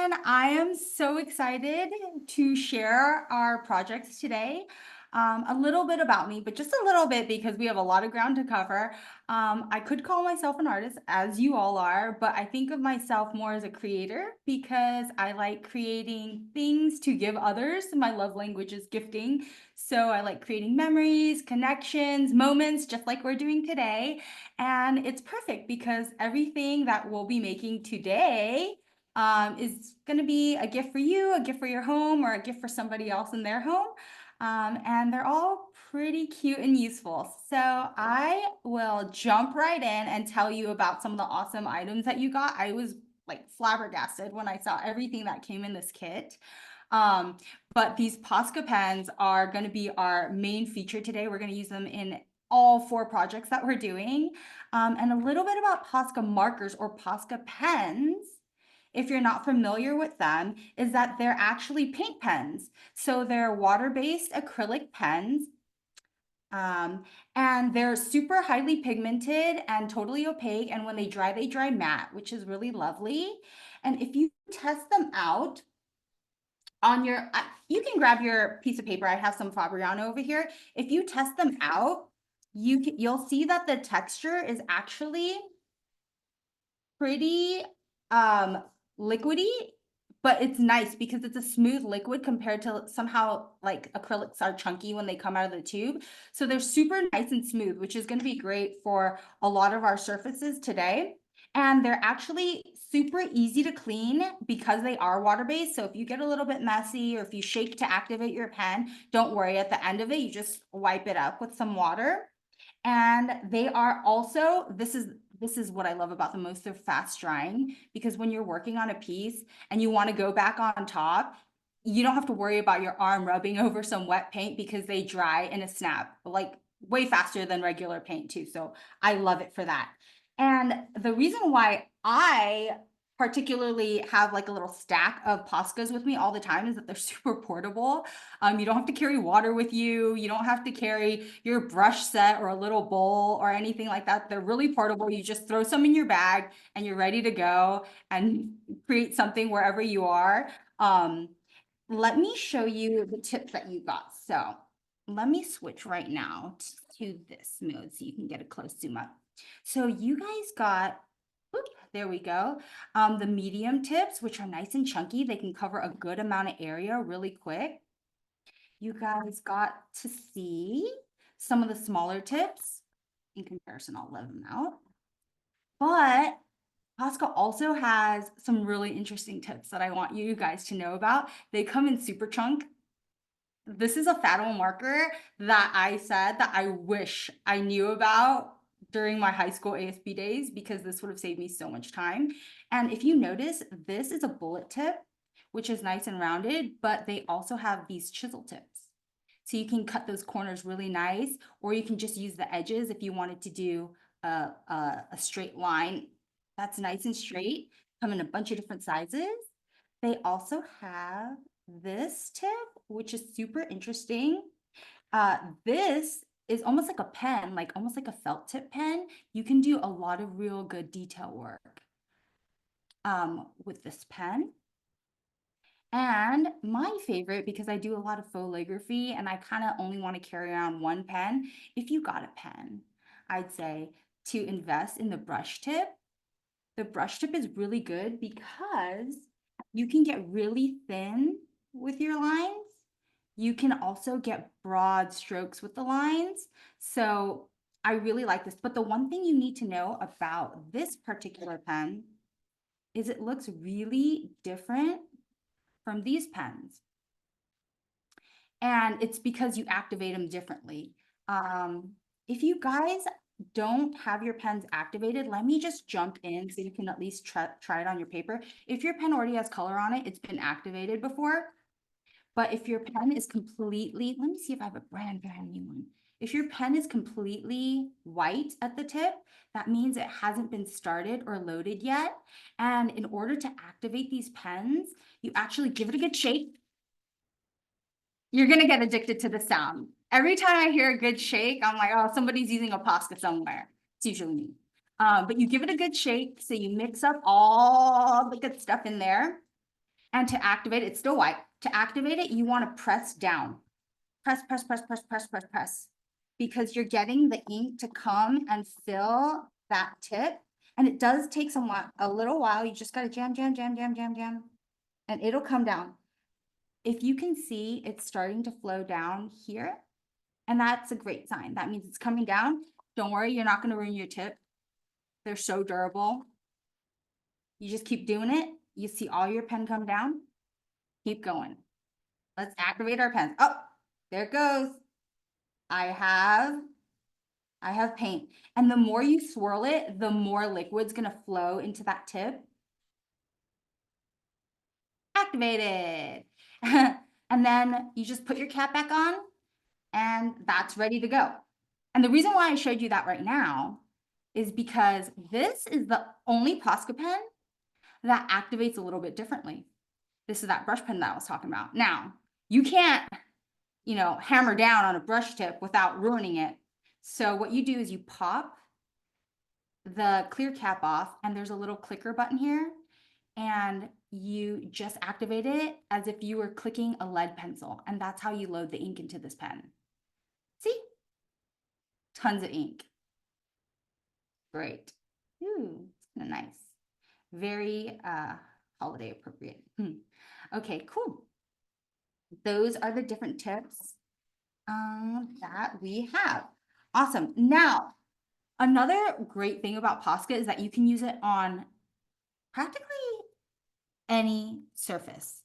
everyone. I am so excited to share our projects today. A little bit about me, but just a little bit because we have a lot of ground to cover. I could call myself an artist, as you all are, but I think of myself more as a creator because I like creating things to give others. My love language is gifting. So I like creating memories, connections, moments, just like we're doing today. And it's perfect because everything that we'll be making today is going to be a gift for you, a gift for your home, or a gift for somebody else in their home. And they're all pretty cute and useful. So I will jump right in and tell you about some of the awesome items that you got. I was like flabbergasted when I saw everything that came in this kit. Um, but these POSCA pens are going to be our main feature today. We're going to use them in all 4 projects that we're doing. And a little bit about POSCA markers or POSCA pens, if you're not familiar with them, is that they're actually paint pens. So they're water-based acrylic pens. And they're super highly pigmented and totally opaque. And when they dry matte, which is really lovely. And if you test them out, on your, you can grab your piece of paper. I have some Fabriano over here. If you test them out, you'll see that the texture is actually pretty liquidy, but it's nice because it's a smooth liquid compared to somehow like acrylics are chunky when they come out of the tube. So they're super nice and smooth, which is going to be great for a lot of our surfaces today. And they're actually super easy to clean because they are water-based. So if you get a little bit messy or if you shake to activate your pen, don't worry. At the end of it, you just wipe it up with some water. And they are also, this is what I love about them most. They're fast drying because when you're working on a piece and you want to go back on top, you don't have to worry about your arm rubbing over some wet paint because they dry in a snap, like way faster than regular paint too. So I love it for that. And the reason why I particularly have like a little stack of Poscas with me all the time is that they're super portable. You don't have to carry water with you. You don't have to carry your brush set or a little bowl or anything like that. They're really portable. You just throw some in your bag and you're ready to go and create something wherever you are. Let me show you the tips that you got. So let me switch right now to this mode so you can get a close zoom up. So you guys got, there we go. The medium tips, which are nice and chunky. They can cover a good amount of area really quick. You guys got to see some of the smaller tips. In comparison, I'll let them out. But POSCA also has some really interesting tips that I want you guys to know about. They come in super chunk. This is a Fathom marker that I said that I wish I knew about during my high school ASB days because this would have saved me so much time. And if you notice, this is a bullet tip, which is nice and rounded, but they also have these chisel tips. So you can cut those corners really nice, or you can just use the edges if you wanted to do a straight line. That's nice and straight, come in a bunch of different sizes. They also have this tip, which is super interesting. This is almost like a pen, like almost like a felt tip pen. You can do a lot of real good detail work with this pen. And my favorite, because I do a lot of faux calligraphy and I kind of only want to carry around one pen, if you got a pen, I'd say to invest in the brush tip. The brush tip is really good because you can get really thin with your lines. You can also get broad strokes with the lines. So I really like this. But the one thing you need to know about this particular pen is it looks really different from these pens. And it's because you activate them differently. If you guys don't have your pens activated, let me just jump in so you can at least try it on your paper. If your pen already has color on it, it's been activated before. But if your pen is completely, let me see if I have a brand new one. If your pen is completely white at the tip, that means it hasn't been started or loaded yet. And in order to activate these pens, you actually give it a good shake. You're gonna get addicted to the sound. Every time I hear a good shake, I'm like, oh, somebody's using a POSCA somewhere. It's usually me. But you give it a good shake, so you mix up all the good stuff in there. And to activate it, it's still white. To activate it, you want to press down. Press, press, press, press, press, press, press. Because you're getting the ink to come and fill that tip. And it does take a little while. You just got to jam, jam, jam, jam, jam, jam. And it'll come down. If you can see, it's starting to flow down here. And that's a great sign. That means it's coming down. Don't worry, you're not going to ruin your tip. They're so durable. You just keep doing it. You see all your pen come down. Keep going. Let's activate our pens. Oh, there it goes. I have paint. And the more you swirl it, the more liquid's gonna flow into that tip. Activated. And then you just put your cap back on and that's ready to go. And the reason why I showed you that right now is because this is the only POSCA pen that activates a little bit differently. This is that brush pen that I was talking about. Now, you can't, hammer down on a brush tip without ruining it. So what you do is you pop the clear cap off and there's a little clicker button here and you just activate it as if you were clicking a lead pencil. And that's how you load the ink into this pen. See? Tons of ink. Great. Ooh, nice. Very holiday appropriate. Okay, cool. Those are the different tips that we have. Awesome. Now, another great thing about POSCA is that you can use it on practically any surface.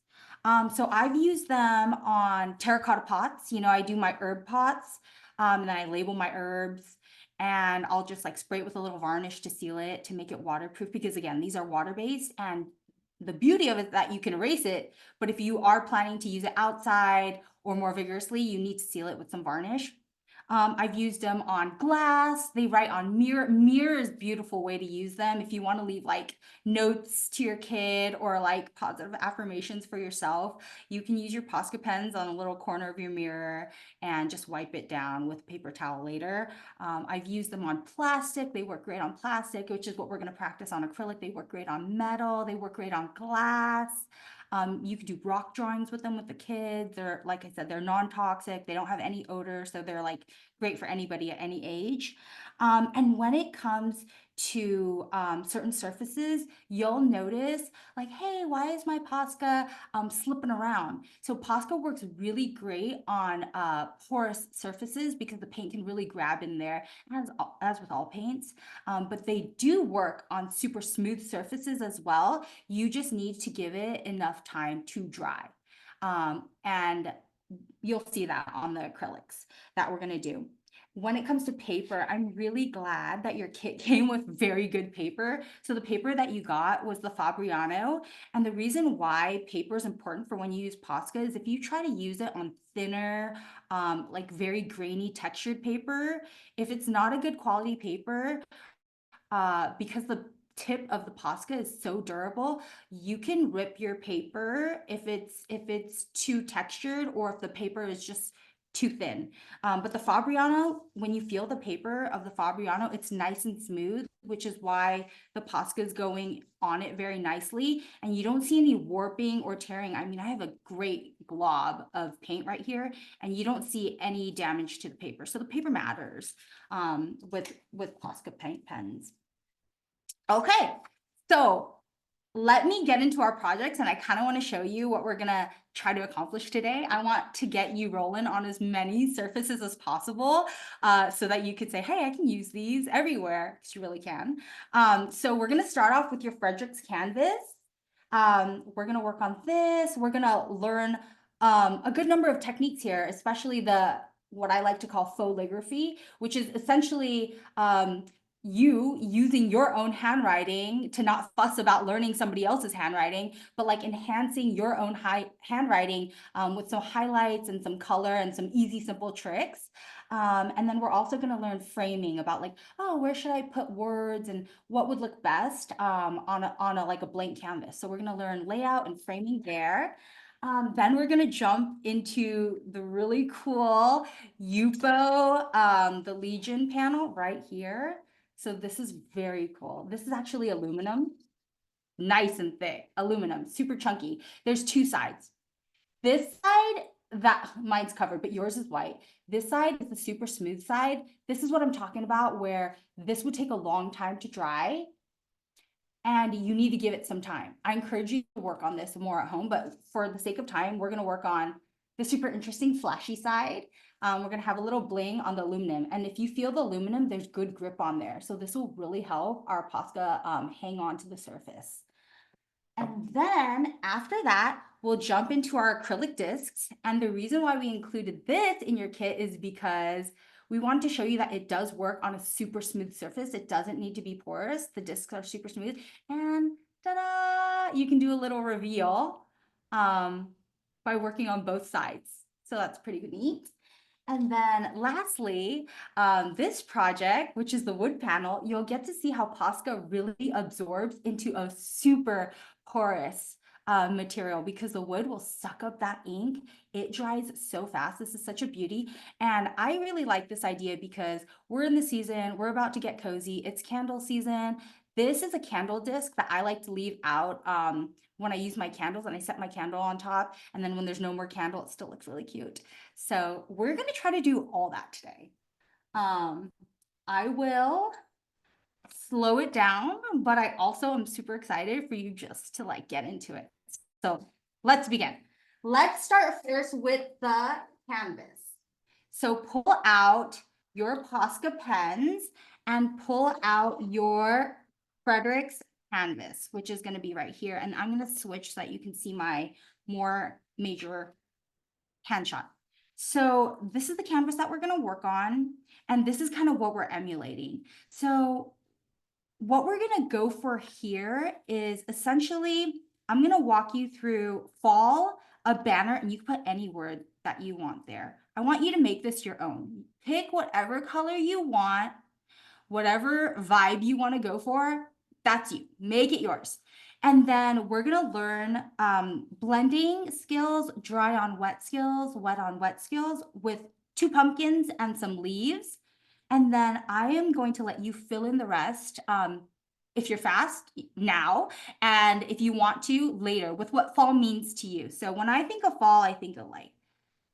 So I've used them on terracotta pots. I do my herb pots, and then I label my herbs, and I'll just like spray it with a little varnish to seal it, to make it waterproof, because again, these are water-based, and the beauty of it is that you can erase it, but if you are planning to use it outside or more vigorously, you need to seal it with some varnish. I've used them on glass. They write on mirror. Mirror is a beautiful way to use them if you want to leave like notes to your kid or like positive affirmations for yourself. You can use your POSCA pens on a little corner of your mirror and just wipe it down with a paper towel later. I've used them on plastic. They work great on plastic, which is what we're going to practice on acrylic. They work great on metal. They work great on glass. You can do rock drawings with them with the kids. They're, like I said, they're non-toxic. They don't have any odor. So they're like great for anybody at any age. And when it comes to certain surfaces, you'll notice like, hey, why is my POSCA slipping around? So POSCA works really great on porous surfaces because the paint can really grab in there, as with all paints. But they do work on super smooth surfaces as well. You just need to give it enough time to dry. And you'll see that on the acrylics that we're going to do. When it comes to paper, I'm really glad that your kit came with very good paper. So the paper that you got was the Fabriano. And the reason why paper is important for when you use POSCA is if you try to use it on thinner, like very grainy textured paper, if it's not a good quality paper, because the tip of the POSCA is so durable, you can rip your paper if it's too textured or if the paper is just too thin. But the Fabriano, when you feel the paper of the Fabriano, it's nice and smooth, which is why the POSCA is going on it very nicely. And you don't see any warping or tearing. I mean, I have a great glob of paint right here, and you don't see any damage to the paper. So the paper matters with POSCA paint pens. Okay, so let me get into our projects, and I kind of want to show you what we're gonna try to accomplish today. I want to get you rolling on as many surfaces as possible so that you could say, hey, I can use these everywhere, because you really can. So we're gonna start off with your Frederick's canvas. We're gonna work on this. We're gonna learn a good number of techniques here, especially what I like to call faux calligraphy, which is essentially you using your own handwriting to not fuss about learning somebody else's handwriting, but like enhancing your own handwriting with some highlights and some color and some easy, simple tricks. And then we're also going to learn framing about like, oh, where should I put words and what would look best on a like a blank canvas. So we're going to learn layout and framing there. Then we're going to jump into the really cool YUPO, the Legion panel right here. So this is very cool. This is actually aluminum. nice and thick, aluminum, super chunky. There's two sides. This side, that mine's covered, but yours is white. This side is the super smooth side. This is what I'm talking about, where this would take a long time to dry and you need to give it some time. I encourage you to work on this more at home, but for the sake of time, we're gonna work on the super interesting flashy side. We're gonna have a little bling on the aluminum. And if you feel the aluminum, there's good grip on there. So this will really help our Posca hang on to the surface. And then after that, we'll jump into our acrylic discs. And the reason why we included this in your kit is because we want to show you that it does work on a super smooth surface. It doesn't need to be porous. The discs are super smooth. And ta-da, you can do a little reveal by working on both sides. So that's pretty neat. And then lastly, this project, which is the wood panel, you'll get to see how Posca really absorbs into a super porous material because the wood will suck up that ink. It dries so fast. This is such a beauty. And I really like this idea because we're in the season, we're about to get cozy. It's candle season. This is a candle disc that I like to leave out when I use my candles and I set my candle on top. And then when there's no more candle, it still looks really cute. So we're going to try to do all that today. I will slow it down, but I also am super excited for you just to like get into it. So let's begin. Let's start first with the canvas. So pull out your Posca pens and pull out your Frederick's canvas, which is going to be right here. And I'm going to switch so that you can see my more major hand shot. So this is the canvas that we're going to work on. And this is kind of what we're emulating. So what we're going to go for here is essentially, I'm going to walk you through fall, a banner, and you can put any word that you want there. I want you to make this your own. Pick whatever color you want, whatever vibe you want to go for, that's you. Make it yours. And then we're going to learn blending skills, dry on wet skills, wet on wet skills with 2 pumpkins and some leaves. And then I am going to let you fill in the rest if you're fast now, and if you want to later with what fall means to you. So when I think of fall, I think of like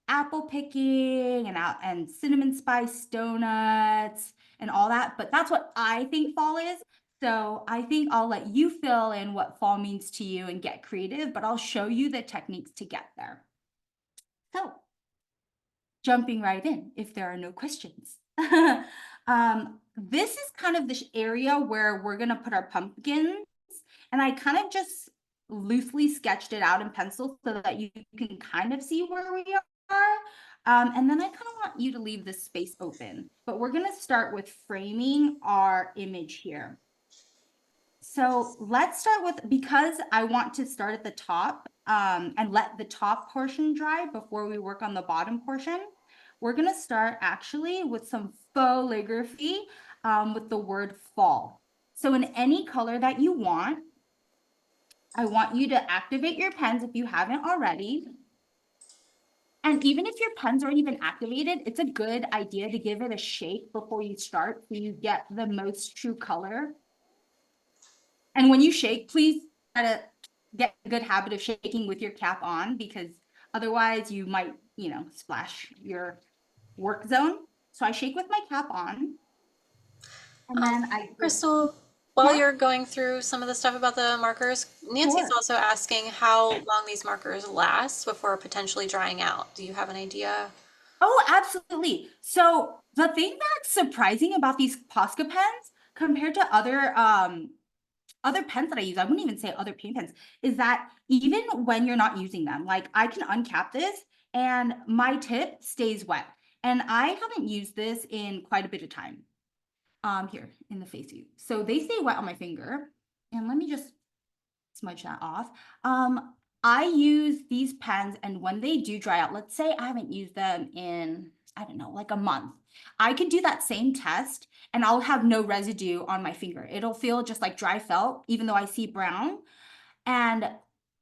apple picking and cinnamon spice donuts and all that, but that's what I think fall is. So I think I'll let you fill in what fall means to you and get creative, but I'll show you the techniques to get there. So jumping right in, if there are no questions. This is kind of the area where we're gonna put our pumpkins, and I kind of just loosely sketched it out in pencil so that you can kind of see where we are. And then I kind of want you to leave this space open, but we're gonna start with framing our image here. So let's start with, because I want to start at the top and let the top portion dry before we work on the bottom portion. We're gonna start actually with some faux calligraphy with the word fall. So in any color that you want, I want you to activate your pens if you haven't already. And even if your pens aren't even activated, it's a good idea to give it a shake before you start so you get the most true color. And when you shake, please try to get a good habit of shaking with your cap on, because otherwise you might, splash your work zone. So I shake with my cap on. And then Kristal, while you're going through some of the stuff about the markers, Nancy's also asking how long these markers last before potentially drying out. Do you have an idea? Oh, absolutely. So the thing that's surprising about these Posca pens compared to other pens that I use, I wouldn't even say other paint pens, is that even when you're not using them, like I can uncap this and my tip stays wet. And I haven't used this in quite a bit of time. Here in the face view. So they stay wet on my finger. And let me just smudge that off. I use these pens, and when they do dry out, let's say I haven't used them in, I don't know, like a month. I can do that same test and I'll have no residue on my finger. It'll feel just like dry felt, even though I see brown. And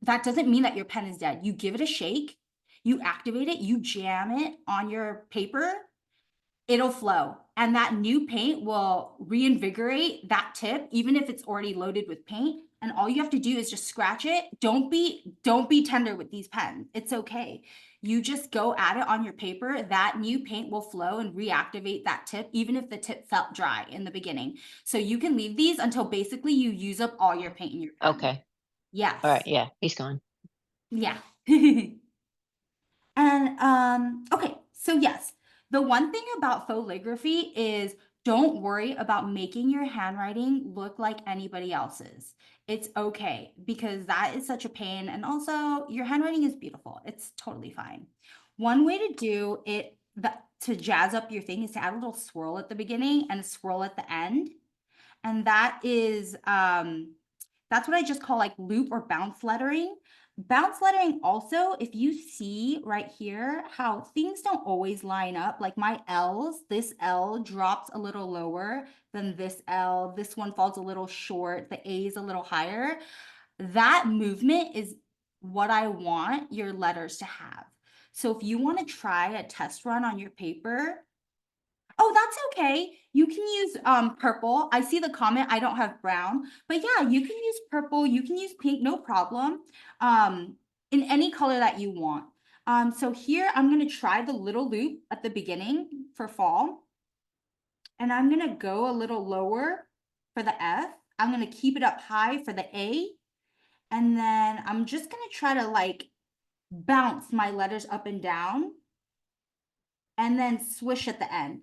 that doesn't mean that your pen is dead. You give it a shake, you activate it, you jam it on your paper, it'll flow. And that new paint will reinvigorate that tip, even if it's already loaded with paint. And all you have to do is just scratch it. Don't be tender with these pens. It's okay. You just go at it on your paper. That new paint will flow and reactivate that tip, even if the tip felt dry in the beginning. So you can leave these until basically you use up all your paint in your pen. Okay. Yes. All right. Yeah. He's gone. Yeah. And okay, so yes, the one thing about faux calligraphy is don't worry about making your handwriting look like anybody else's. It's okay because that is such a pain, and also your handwriting is beautiful. It's totally fine. One way to do it to jazz up your thing is to add a little swirl at the beginning and a swirl at the end. And that's what I just call like loop or bounce lettering. Bounce lettering also, if you see right here how things don't always line up, like my L's, this L drops a little lower than this L, this one falls a little short, the A is a little higher. That movement is what I want your letters to have. So if you want to try a test run on your paper, oh, that's okay. You can use purple. I see the comment, I don't have brown, but yeah, you can use purple, you can use pink, no problem. In any color that you want. So here I'm gonna try the little loop at the beginning for fall. And I'm gonna go a little lower for the F. I'm gonna keep it up high for the A. And then I'm just gonna try to like bounce my letters up and down and then swish at the end.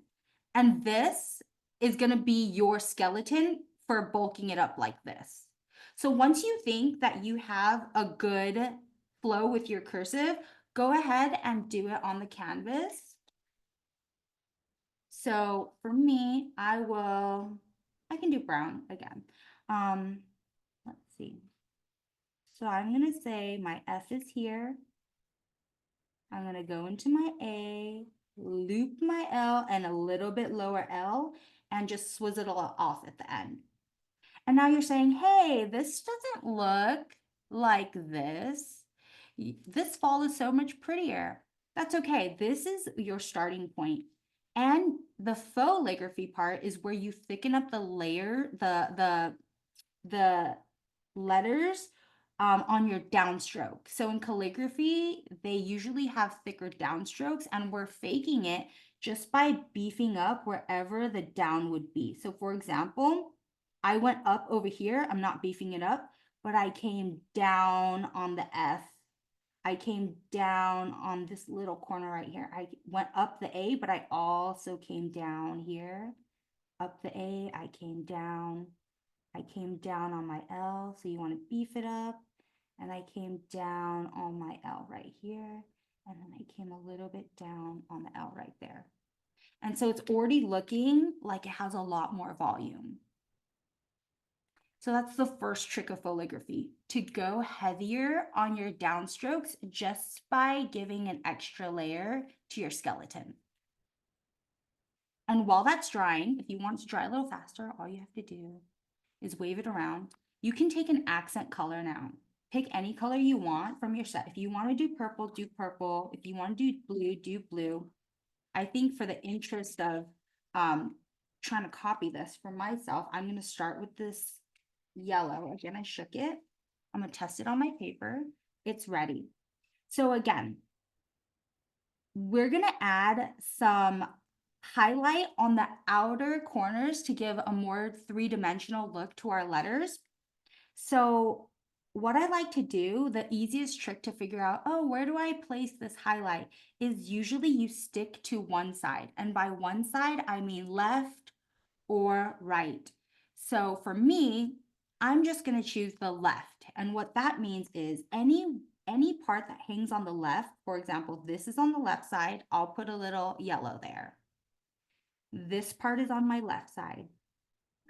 And this is going to be your skeleton for bulking it up like this. So once you think that you have a good flow with your cursive, go ahead and do it on the canvas. So for me, I can do brown again. Let's see. So I'm going to say my F is here. I'm going to go into my A, loop my L and a little bit lower L, and just swizzle it off at the end. And now you're saying, hey, this doesn't look like this. This fall is so much prettier. That's okay. This is your starting point. And the faux calligraphy part is where you thicken up the layer, the letters on your downstroke. So in calligraphy, they usually have thicker downstrokes, and we're faking it just by beefing up wherever the down would be. So for example, I went up over here, I'm not beefing it up, but I came down on the F. I came down on this little corner right here. I went up the A, but I also came down here. Up the A, I came down on my L, so you want to beef it up. And I came down on my L right here. And then I came a little bit down on the L right there. And so it's already looking like it has a lot more volume. So that's the first trick of faux calligraphy, to go heavier on your downstrokes just by giving an extra layer to your skeleton. And while that's drying, if you want it to dry a little faster, all you have to do is wave it around. You can take an accent color now. Pick any color you want from your set. If you want to do purple, do purple. If you want to do blue. I think for the interest of trying to copy this for myself, I'm going to start with this yellow. Again, I shook it. I'm going to test it on my paper. It's ready. So again, we're going to add some highlight on the outer corners to give a more three-dimensional look to our letters. So what I like to do, the easiest trick to figure out, oh, where do I place this highlight, is usually you stick to one side. And by one side, I mean left or right. So for me, I'm just going to choose the left. And what that means is any part that hangs on the left, for example, this is on the left side, I'll put a little yellow there. This part is on my left side,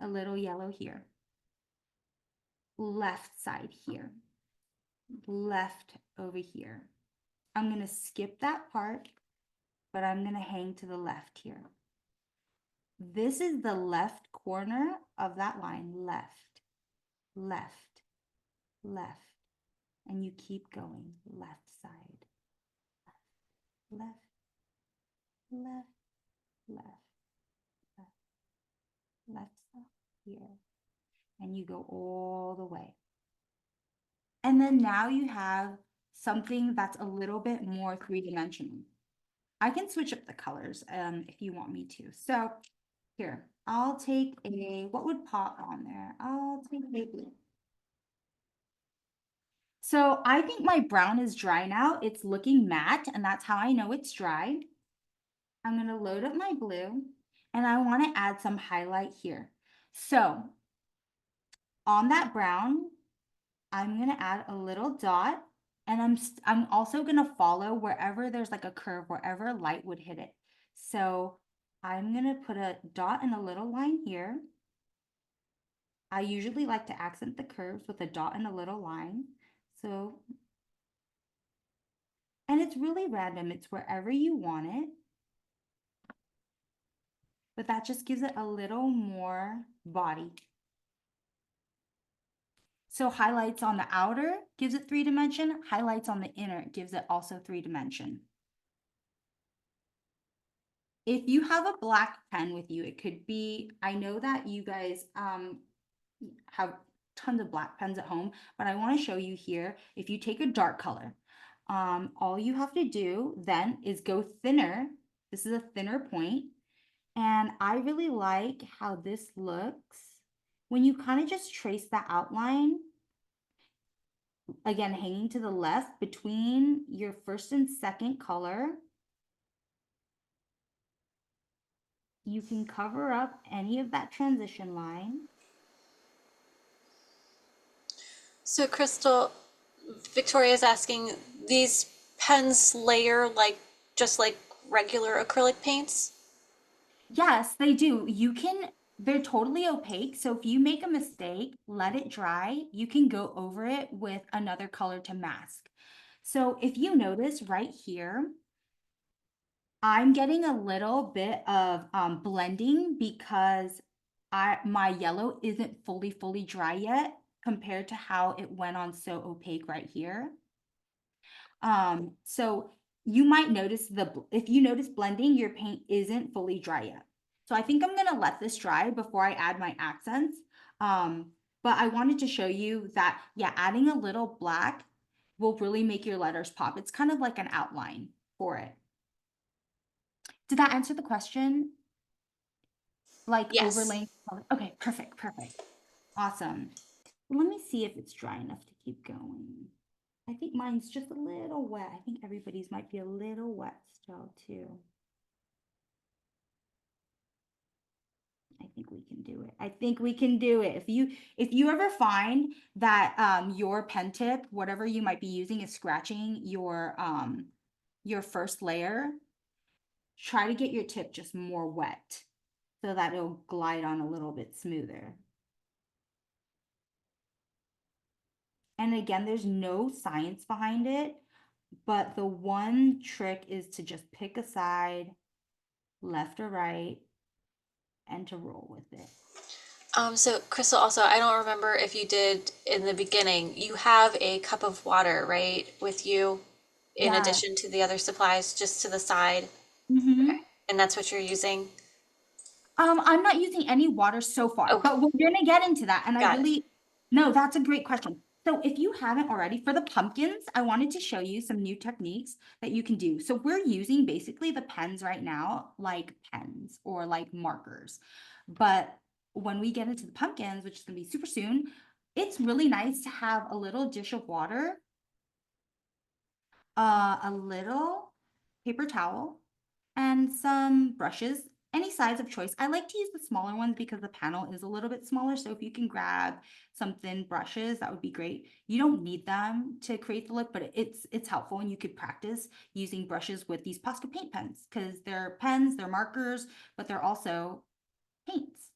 a little yellow here. Left side here, left over here. I'm going to skip that part, but I'm going to hang to the left here. This is the left corner of that line, left, left, left, and you keep going, left side, left, left, left, left, left side here, and you go all the way. And then now you have something that's a little bit more three-dimensional. I can switch up the colors if you want me to. So here, I'll take what would pop on there? I'll take a blue. So I think my brown is dry now. It's looking matte, and that's how I know it's dry. I'm gonna load up my blue, and I wanna add some highlight here. So on that brown, I'm gonna add a little dot, and I'm also gonna follow wherever there's like a curve, wherever light would hit it. So I'm gonna put a dot and a little line here. I usually like to accent the curves with a dot and a little line. So, and it's really random. It's wherever you want it. But that just gives it a little more body. So highlights on the outer gives it 3-dimension. Highlights on the inner gives it also 3-dimension. If you have a black pen with you, it could be, I know that you guys have tons of black pens at home, but I want to show you here, if you take a dark color, all you have to do then is go thinner. This is a thinner point. And I really like how this looks when you kind of just trace the outline, again, hanging to the left between your first and second color. You can cover up any of that transition line. So Crystal, Victoria's asking, these pens layer like just like regular acrylic paints? Yes, they do. They're totally opaque. So if you make a mistake, let it dry. You can go over it with another color to mask. So if you notice right here, I'm getting a little bit of blending because my yellow isn't fully dry yet compared to how it went on so opaque right here. So you might notice if you notice blending, your paint isn't fully dry yet. So I think I'm gonna let this dry before I add my accents. But I wanted to show you that, yeah, adding a little black will really make your letters pop. It's kind of like an outline for it. Did that answer the question? Like Yes. overlaying color? Okay, perfect. Awesome. Let me see if it's dry enough to keep going. I think mine's just a little wet. I think everybody's might be a little wet still too. I think we can do it. I think we can do it. If you ever find that your pen tip, whatever you might be using, is scratching your first layer, try to get your tip just more wet so that it'll glide on a little bit smoother. And again, there's no science behind it, but the one trick is to just pick a side, left or right, and to roll with it. So Crystal, also, I don't remember if you did in the beginning, you have a cup of water, right, with you in Yeah. addition to the other supplies just to the side. Mm-hmm. And that's what you're using? I'm not using any water so far, Okay, but we're gonna get into that. And got it. no, that's a great question. So if you haven't already, for the pumpkins, I wanted to show you some new techniques that you can do. So we're using basically the pens right now, like pens or like markers. But when we get into the pumpkins, which is gonna be super soon, it's really nice to have a little dish of water, a little paper towel, and some brushes, any size of choice. I like to use the smaller ones because the panel is a little bit smaller. So if you can grab some thin brushes, that would be great. You don't need them to create the look, but it's helpful, and you could practice using brushes with these POSCA paint pens because they're pens, they're markers, but they're also paints.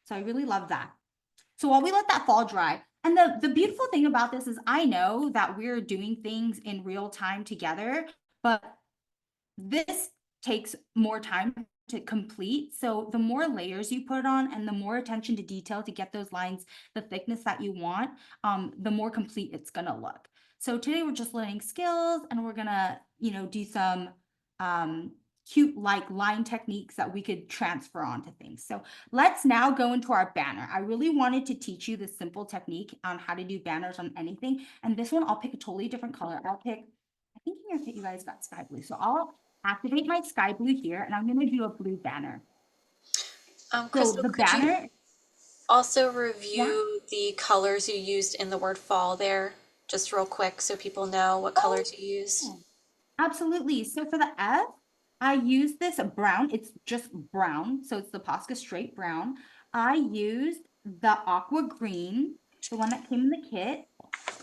So I really love that. So while we let that fall dry, and the beautiful thing about this is I know that we're doing things in real time together, but this takes more time to complete. So the more layers you put on and the more attention to detail to get those lines the thickness that you want, the more complete it's gonna look. So today we're just learning skills, and we're gonna, do some cute like line techniques that we could transfer onto things. So let's now go into our banner. I really wanted to teach you this simple technique on how to do banners on anything. And this one, I'll pick a totally different color. I think here you guys got sky blue. So I'll activate my sky blue here and I'm gonna do a blue banner. So Kristal, the could you banner, also yeah, review the colors you used in the word fall there, just real quick, so people know what colors you used? oh, absolutely. So for the F, I use this brown. It's just brown. So it's the POSCA straight brown. I used the aqua green, the one that came in the kit.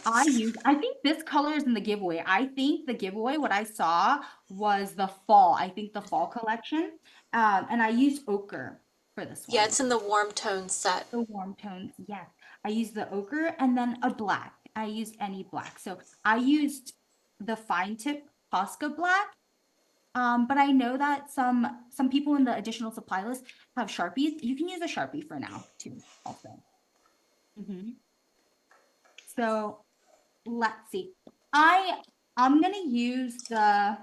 I think this color is in the giveaway. I think the giveaway, what I saw was the fall. I think the fall collection. And I used ochre for this Yeah, one. it's in the warm tone set. The warm tones, yes. I used the ochre and then a black. I used any black. So I used the fine tip Posca black. But I know that some people in the additional supply list have Sharpies. You can use a Sharpie for now too, also. So let's see. I'm gonna use the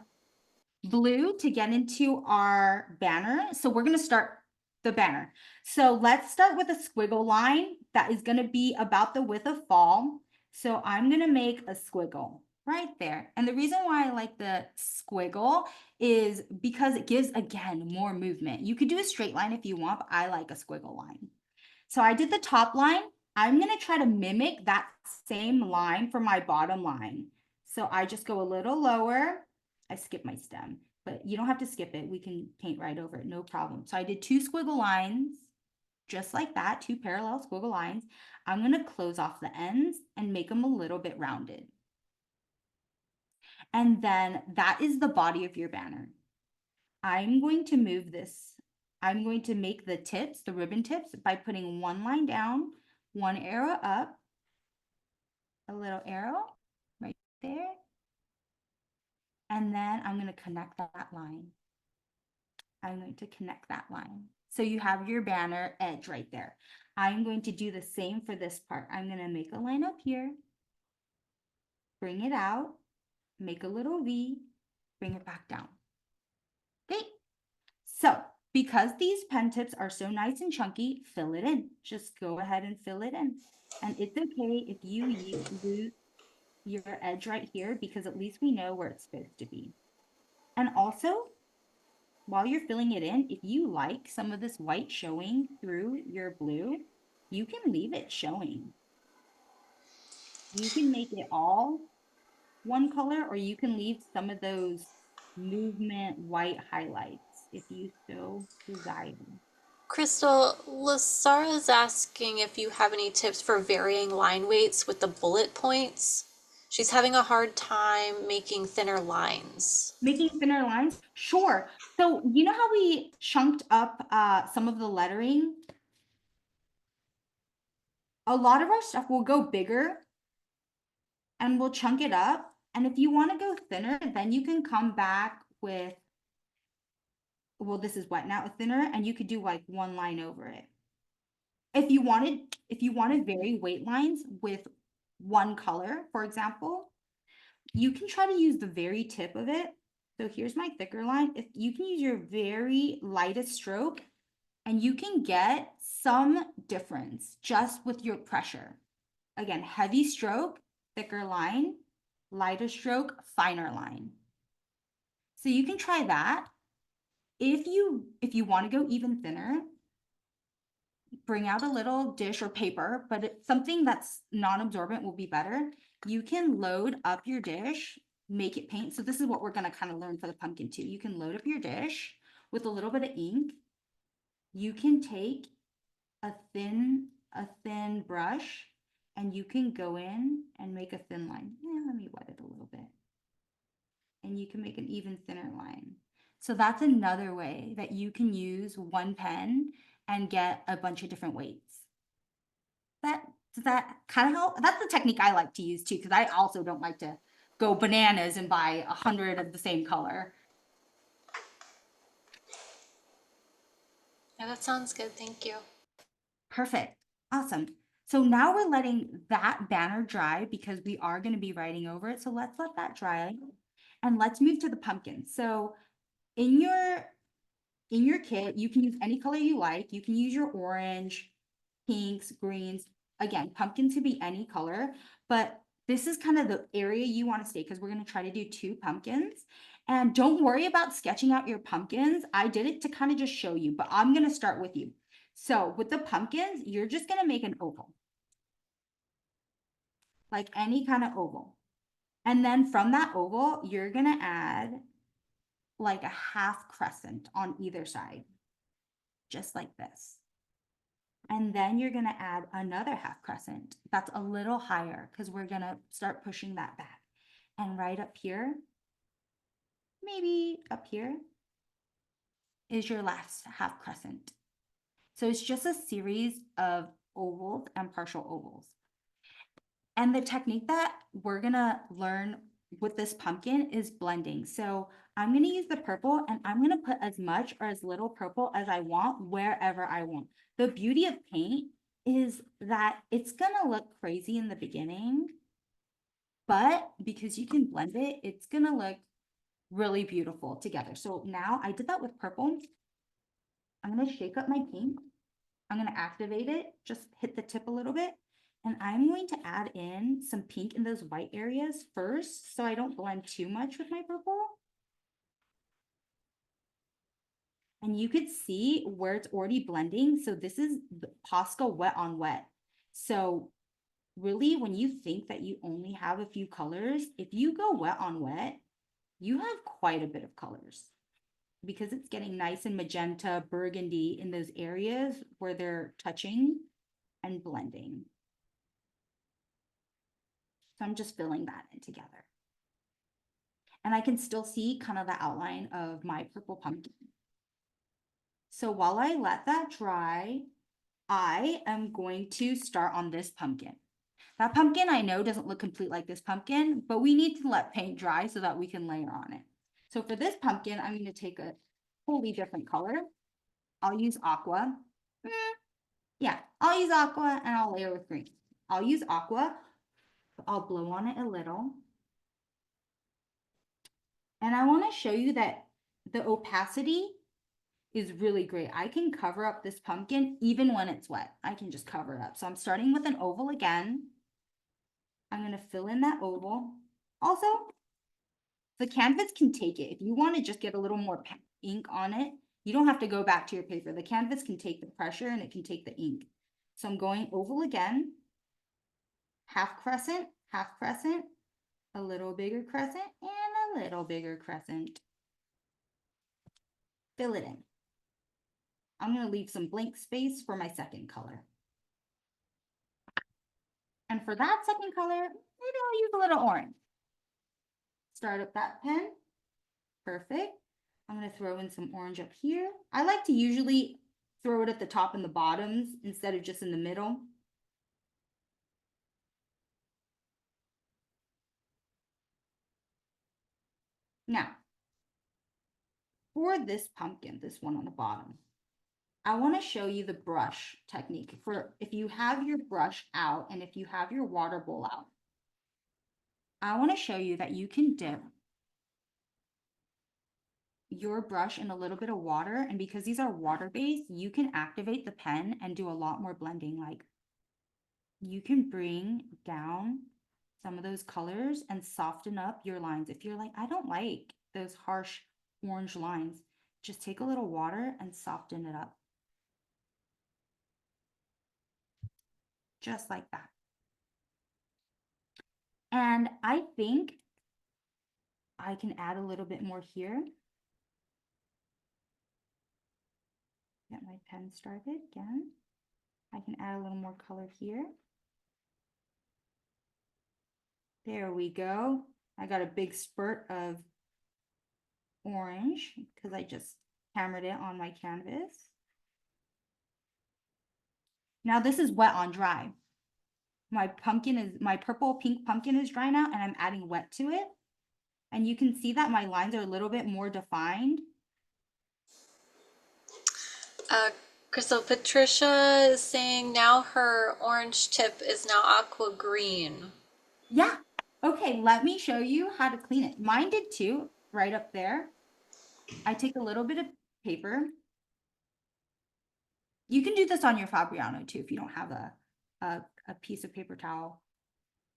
blue to get into our banner. So we're gonna start the banner. So let's start with a squiggle line that is gonna be about the width of fall. So I'm gonna make a squiggle right there. And the reason why I like the squiggle is because it gives, again, more movement. You could do a straight line if you want, but I like a squiggle line. So I did the top line. I'm gonna try to mimic that same line for my bottom line. So I just go a little lower. I skip my stem, but you don't have to skip it. We can paint right over it, no problem. So I did 2 squiggle lines, just like that, 2 parallel squiggle lines. I'm gonna close off the ends and make them a little bit rounded. And then that is the body of your banner. I'm going to move this. I'm going to make the tips, the ribbon tips, by putting 1 line down, 1 arrow up, a little arrow right there. And then I'm going to connect that line. I'm going to connect that line. So you have your banner edge right there. I'm going to do the same for this part. I'm going to make a line up here, bring it out, make a little V, bring it back down. Okay. So because these pen tips are so nice and chunky, fill it in. Just go ahead and fill it in. And it's okay if you lose your edge right here because at least we know where it's supposed to be. And also, while you're filling it in, if you like some of this white showing through your blue, you can leave it showing. You can make it all one color, or you can leave some of those movement white highlights if you so desire. Kristal, Lasara is asking if you have any tips for varying line weights with the bullet points. She's having a hard time making thinner lines. Making thinner lines? Sure. So you know how we chunked up some of the lettering? A lot of our stuff will go bigger and we'll chunk it up. And if you want to go thinner, then you can come back with, well, this is wet now, thinner, and you could do like 1 line over it. If you wanted vary weight lines with 1 color, for example, you can try to use the very tip of it. So here's my thicker line. If you can use your very lightest stroke and you can get some difference just with your pressure. Again, heavy stroke, thicker line, lighter stroke, finer line. So you can try that. If you want to go even thinner, bring out a little dish or paper, but something that's non-absorbent will be better. You can load up your dish, make it paint. So this is what we're going to kind of learn for the pumpkin too. You can load up your dish with a little bit of ink. You can take a thin brush and you can go in and make a thin line. Let me wet it a little bit. And you can make an even thinner line. So that's another way that you can use 1 pen and get a bunch of different weights. Does that kind of help? That's the technique I like to use too, because I also don't like to go bananas and buy 100 of the same color. Yeah, that sounds good. Thank you. Perfect. Awesome. So now we're letting that banner dry because we are going to be writing over it. So let's let that dry and let's move to the pumpkin. So in your kit, you can use any color you like. You can use your orange, pinks, greens. Again, pumpkin to be any color, but this is kind of the area you want to stay because we're going to try to do 2 pumpkins. And don't worry about sketching out your pumpkins. I did it to kind of just show you, but I'm going to start with you. So with the pumpkins, you're just going to make an oval. Like any kind of oval. And then from that oval, you're going to add like a half crescent on either side, just like this. And then you're gonna add another half crescent that's a little higher because we're gonna start pushing that back. And right up here, maybe up here, is your last half crescent. So it's just a series of ovals and partial ovals. And the technique that we're gonna learn with this pumpkin is blending. So I'm gonna use the purple and I'm gonna put as much or as little purple as I want wherever I want. The beauty of paint is that it's gonna look crazy in the beginning, but because you can blend it, it's gonna look really beautiful together. So now I did that with purple. I'm gonna shake up my paint. I'm gonna activate it, just hit the tip a little bit. And I'm going to add in some pink in those white areas first, so I don't blend too much with my purple. And you could see where it's already blending. So this is the POSCA wet on wet. So really, when you think that you only have a few colors, if you go wet on wet, you have quite a bit of colors because it's getting nice and magenta, burgundy in those areas where they're touching and blending. So I'm just filling that in together. And I can still see kind of the outline of my purple pumpkin. So while I let that dry, I am going to start on this pumpkin. That pumpkin I know doesn't look complete like this pumpkin, but we need to let paint dry so that we can layer on it. So for this pumpkin, I'm going to take a totally different color. I'll use aqua. Yeah, I'll use aqua and I'll layer with green. I'll use aqua. I'll blow on it a little. And I want to show you that the opacity is really great. I can cover up this pumpkin even when it's wet. I can just cover it up. So I'm starting with an oval again. I'm going to fill in that oval. Also, the canvas can take it. If you want to just get a little more ink on it, you don't have to go back to your paper. The canvas can take the pressure and it can take the ink. So I'm going oval again, half crescent, a little bigger crescent, and a little bigger crescent. Fill it in. I'm going to leave some blank space for my second color. And for that second color, maybe I'll use a little orange. Start up that pen. Perfect. I'm going to throw in some orange up here. I like to usually throw it at the top and the bottoms instead of just in the middle. Now, for this pumpkin, this one on the bottom, I want to show you the brush technique for if you have your brush out and if you have your water bowl out. I want to show you that you can dip your brush in a little bit of water, and because these are water-based, you can activate the pen and do a lot more blending. Like you can bring down some of those colors and soften up your lines. If you're like, I don't like those harsh orange lines, just take a little water and soften it up. Just like that. And I think I can add a little bit more here. Get my pen started again. I can add a little more color here. There we go. I got a big spurt of orange because I just hammered it on my canvas. Now this is wet on dry. My purple pink pumpkin is dry now and I'm adding wet to it. And you can see that my lines are a little bit more defined. Crystal, Patricia is saying now her orange tip is now aqua green. Yeah. Okay, let me show you how to clean it. Mine did too, right up there. I take a little bit of paper. You can do this on your Fabriano too if you don't have a piece of paper towel.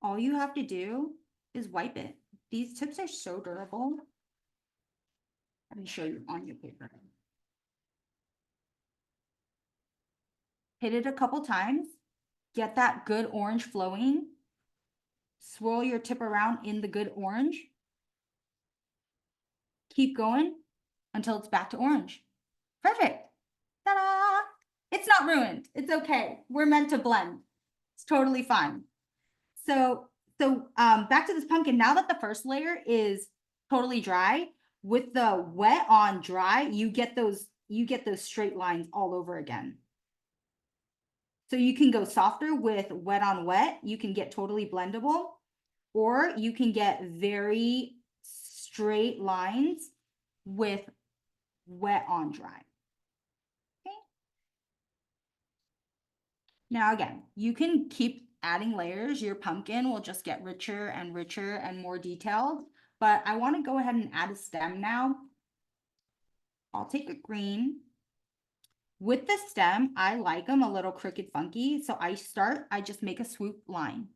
All you have to do is wipe it. These tips are so durable. Let me show you on your paper. Hit it a couple times, get that good orange flowing, swirl your tip around in the good orange. Keep going until it's back to orange. Perfect. Ta-da! It's not ruined. It's okay. We're meant to blend. It's totally fine. So back to this pumpkin. Now that the first layer is totally dry, with the wet on dry, you get those straight lines all over again. So you can go softer with wet on wet. You can get totally blendable, or you can get very straight lines with wet on dry. Okay. Now again, you can keep adding layers. Your pumpkin will just get richer and richer and more detailed, but I want to go ahead and add a stem now. I'll take a green. With the stem, I like them a little crooked funky. So I just make a swoop line.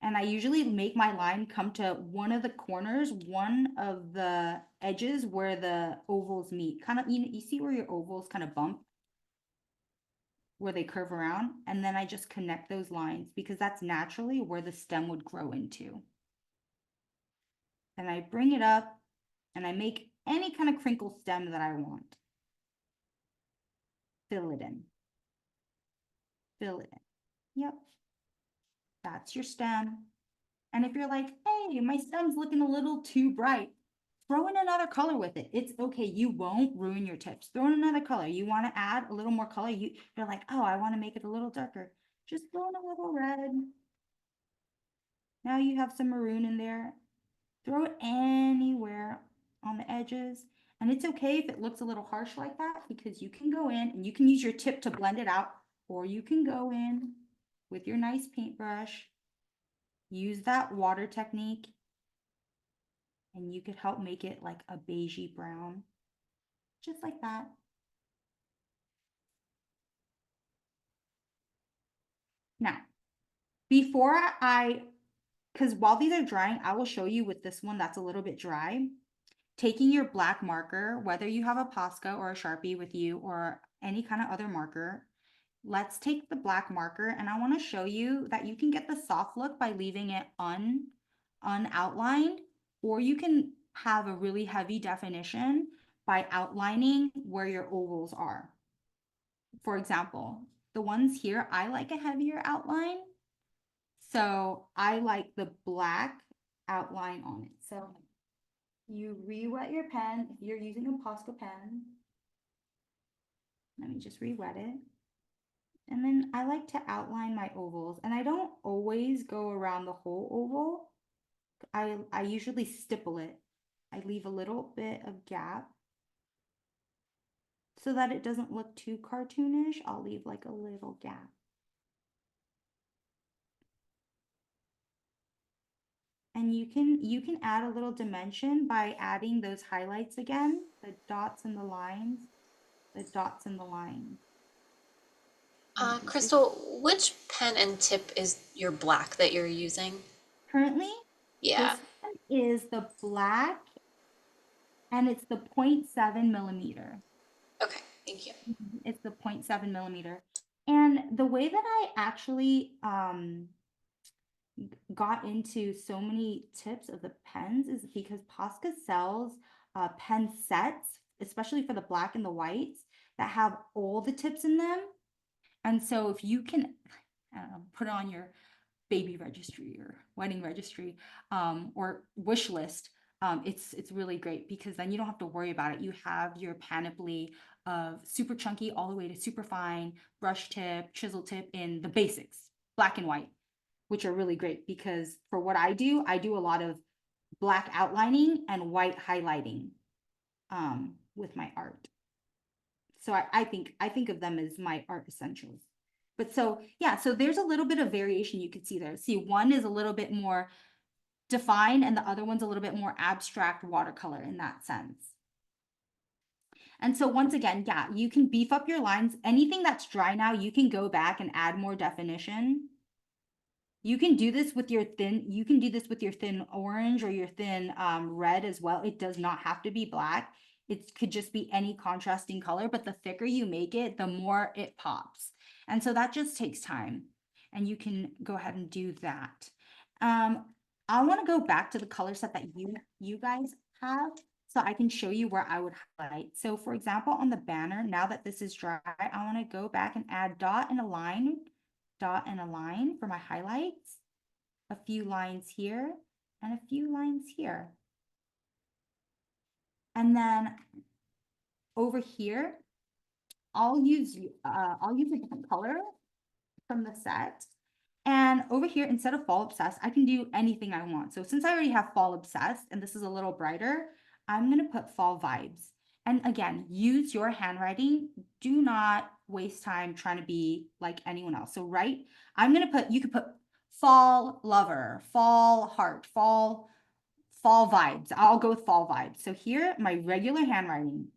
And I usually make my line come to one of the corners, one of the edges where the ovals meet. Kind of, you see where your ovals kind of bump? Where they curve around, and then I just connect those lines because that's naturally where the stem would grow into. And I bring it up and I make any kind of crinkle stem that I want. Fill it in. Fill it in. Yep. That's your stem. And if you're like, hey, my stem's looking a little too bright, throw in another color with it. It's okay. You won't ruin your tips. Throw in another color. You want to add a little more color. You're like, oh, I want to make it a little darker. Just throw in a little red. Now you have some maroon in there. Throw it anywhere on the edges. And it's okay if it looks a little harsh like that, because you can go in and you can use your tip to blend it out, or you can go in with your nice paintbrush, use that water technique, and you could help make it like a beigey brown, just like that. Now, before because while these are drying, I will show you with this one that's a little bit dry. Taking your black marker, whether you have a POSCA or a Sharpie with you or any kind of other marker, let's take the black marker, and I want to show you that you can get the soft look by leaving it unoutlined, or you can have a really heavy definition by outlining where your ovals are. For example, the ones here, I like a heavier outline. So I like the black outline on it. So you re-wet your pen if you're using a Posca pen. Let me just re-wet it. And then I like to outline my ovals, and I don't always go around the whole oval. I usually stipple it. I leave a little bit of gap so that it doesn't look too cartoonish. I'll leave like a little gap. And you can add a little dimension by adding those highlights again, the dots and the lines, the dots and the lines. Kristal, which pen and tip is your black that you're using? Currently, Yeah. this one is the black, and it's the 0.7 millimeter. Okay, thank you. It's the 0.7 millimeter. And the way that I actually got into so many tips of the pens is because Posca sells pen sets, especially for the black and the whites, that have all the tips in them. And so if you can, I don't know, put it on your baby registry or wedding registry or wish list, it's really great, because then you don't have to worry about it. You have your panoply of super chunky all the way to super fine, brush tip, chisel tip in the basics, black and white, which are really great, because for what I do a lot of black outlining and white highlighting with my art. So I think of them as my art essentials. But so, yeah, so there's a little bit of variation you can see there. See, one is a little bit more defined and the other one's a little bit more abstract watercolor in that sense. And so once again, yeah, you can beef up your lines. Anything that's dry now, you can go back and add more definition. You can do this with your thin orange or your thin red as well. It does not have to be black. It could just be any contrasting color, but the thicker you make it, the more it pops. And so that just takes time. And you can go ahead and do that. I want to go back to the color set that you guys have so I can show you where I would highlight. So for example, on the banner, now that this is dry, I want to go back and add dot and a line for my highlights, a few lines here, and a few lines here. And then over here, I'll use a different color from the set. And over here, instead of fall obsessed, I can do anything I want. So since I already have fall obsessed and this is a little brighter, I'm gonna put fall vibes. And again, use your handwriting. Do not waste time trying to be like anyone else. So you could put fall lover, fall heart, fall vibes. I'll go with fall vibes. So here, my regular handwriting.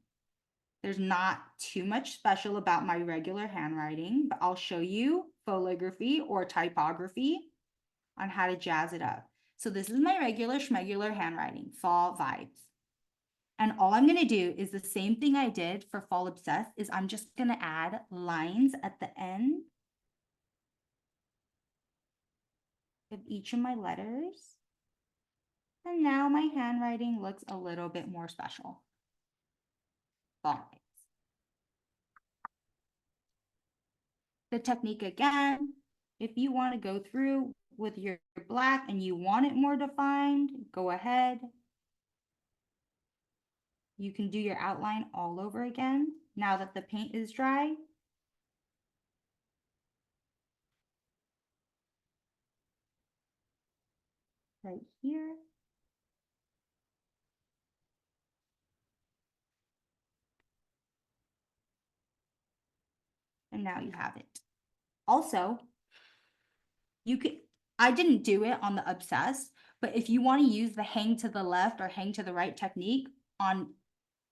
There's not too much special about my regular handwriting, but I'll show you calligraphy or typography on how to jazz it up. So this is my regular schmegular handwriting, fall vibes. And all I'm gonna do is the same thing I did for fall obsessed is I'm just gonna add lines at the end of each of my letters. And now my handwriting looks a little bit more special. Fall vibes. The technique again, if you want to go through with your black and you want it more defined, go ahead. You can do your outline all over again now that the paint is dry. Right here. And now you have it. Also, I didn't do it on the obsessed, but if you want to use the hang to the left or hang to the right technique on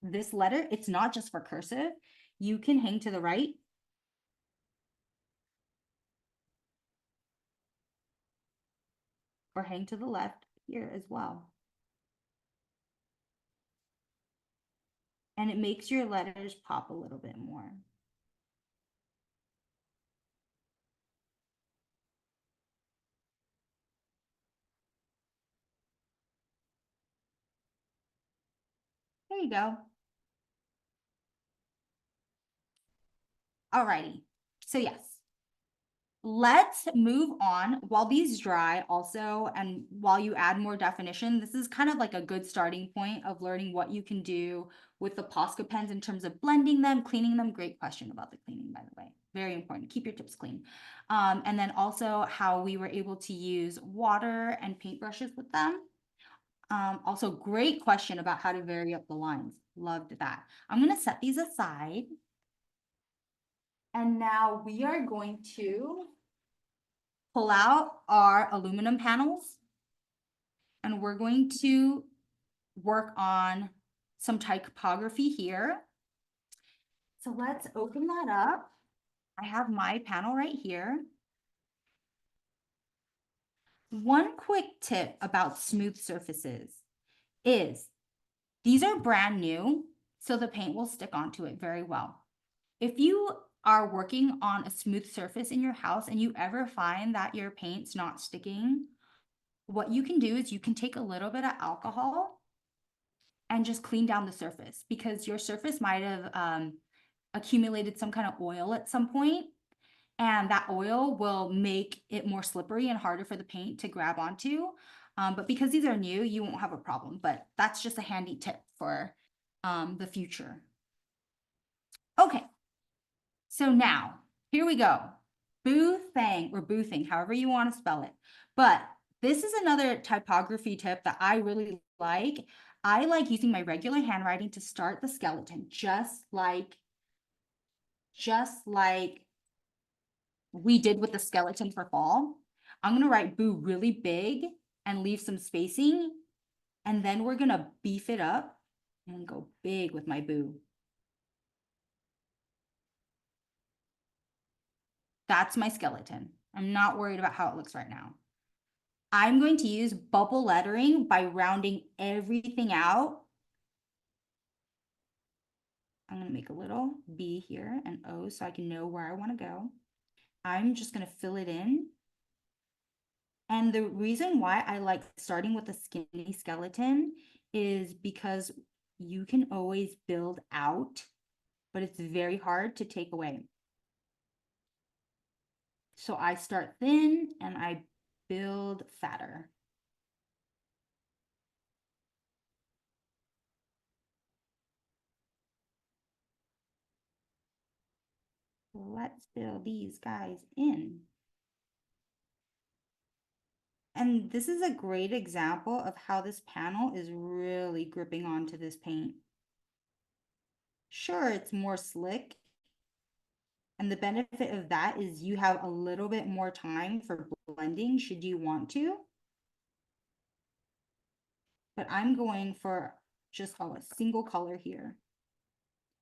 this letter, it's not just for cursive. You can hang to the right or hang to the left here as well. And it makes your letters pop a little bit more. There you go. Alrighty, so yes, let's move on while these dry also, and while you add more definition. This is kind of like a good starting point of learning what you can do with the POSCA pens in terms of blending them, cleaning them. Great question about the cleaning, by the way. Very important. Keep your tips clean. And then also how we were able to use water and paintbrushes with them. Also, great question about how to vary up the lines. Loved that. I'm going to set these aside. And now we are going to pull out our aluminum panels and we're going to work on some typography here. So let's open that up. I have my panel right here. One quick tip about smooth surfaces is these are brand new, so the paint will stick onto it very well. If you are working on a smooth surface in your house and you ever find that your paint's not sticking, what you can do is you can take a little bit of alcohol and just clean down the surface, because your surface might have accumulated some kind of oil at some point, and that oil will make it more slippery and harder for the paint to grab onto. But because these are new, you won't have a problem, but that's just a handy tip for the future. Okay, so now here we go. Boothang or boothing, however you want to spell it. But this is another typography tip that I really like. I like using my regular handwriting to start the skeleton, just like we did with the skeleton for fall. I'm going to write boo really big and leave some spacing. And then we're going to beef it up and go big with my boo. That's my skeleton. I'm not worried about how it looks right now. I'm going to use bubble lettering by rounding everything out. I'm going to make a little B here and O so I can know where I want to go. I'm just going to fill it in. And the reason why I like starting with a skinny skeleton is because you can always build out, but it's very hard to take away. So I start thin and I build fatter. Let's fill these guys in. And this is a great example of how this panel is really gripping onto this paint. Sure, it's more slick. And the benefit of that is you have a little bit more time for blending should you want to. But I'm going for just a single color here.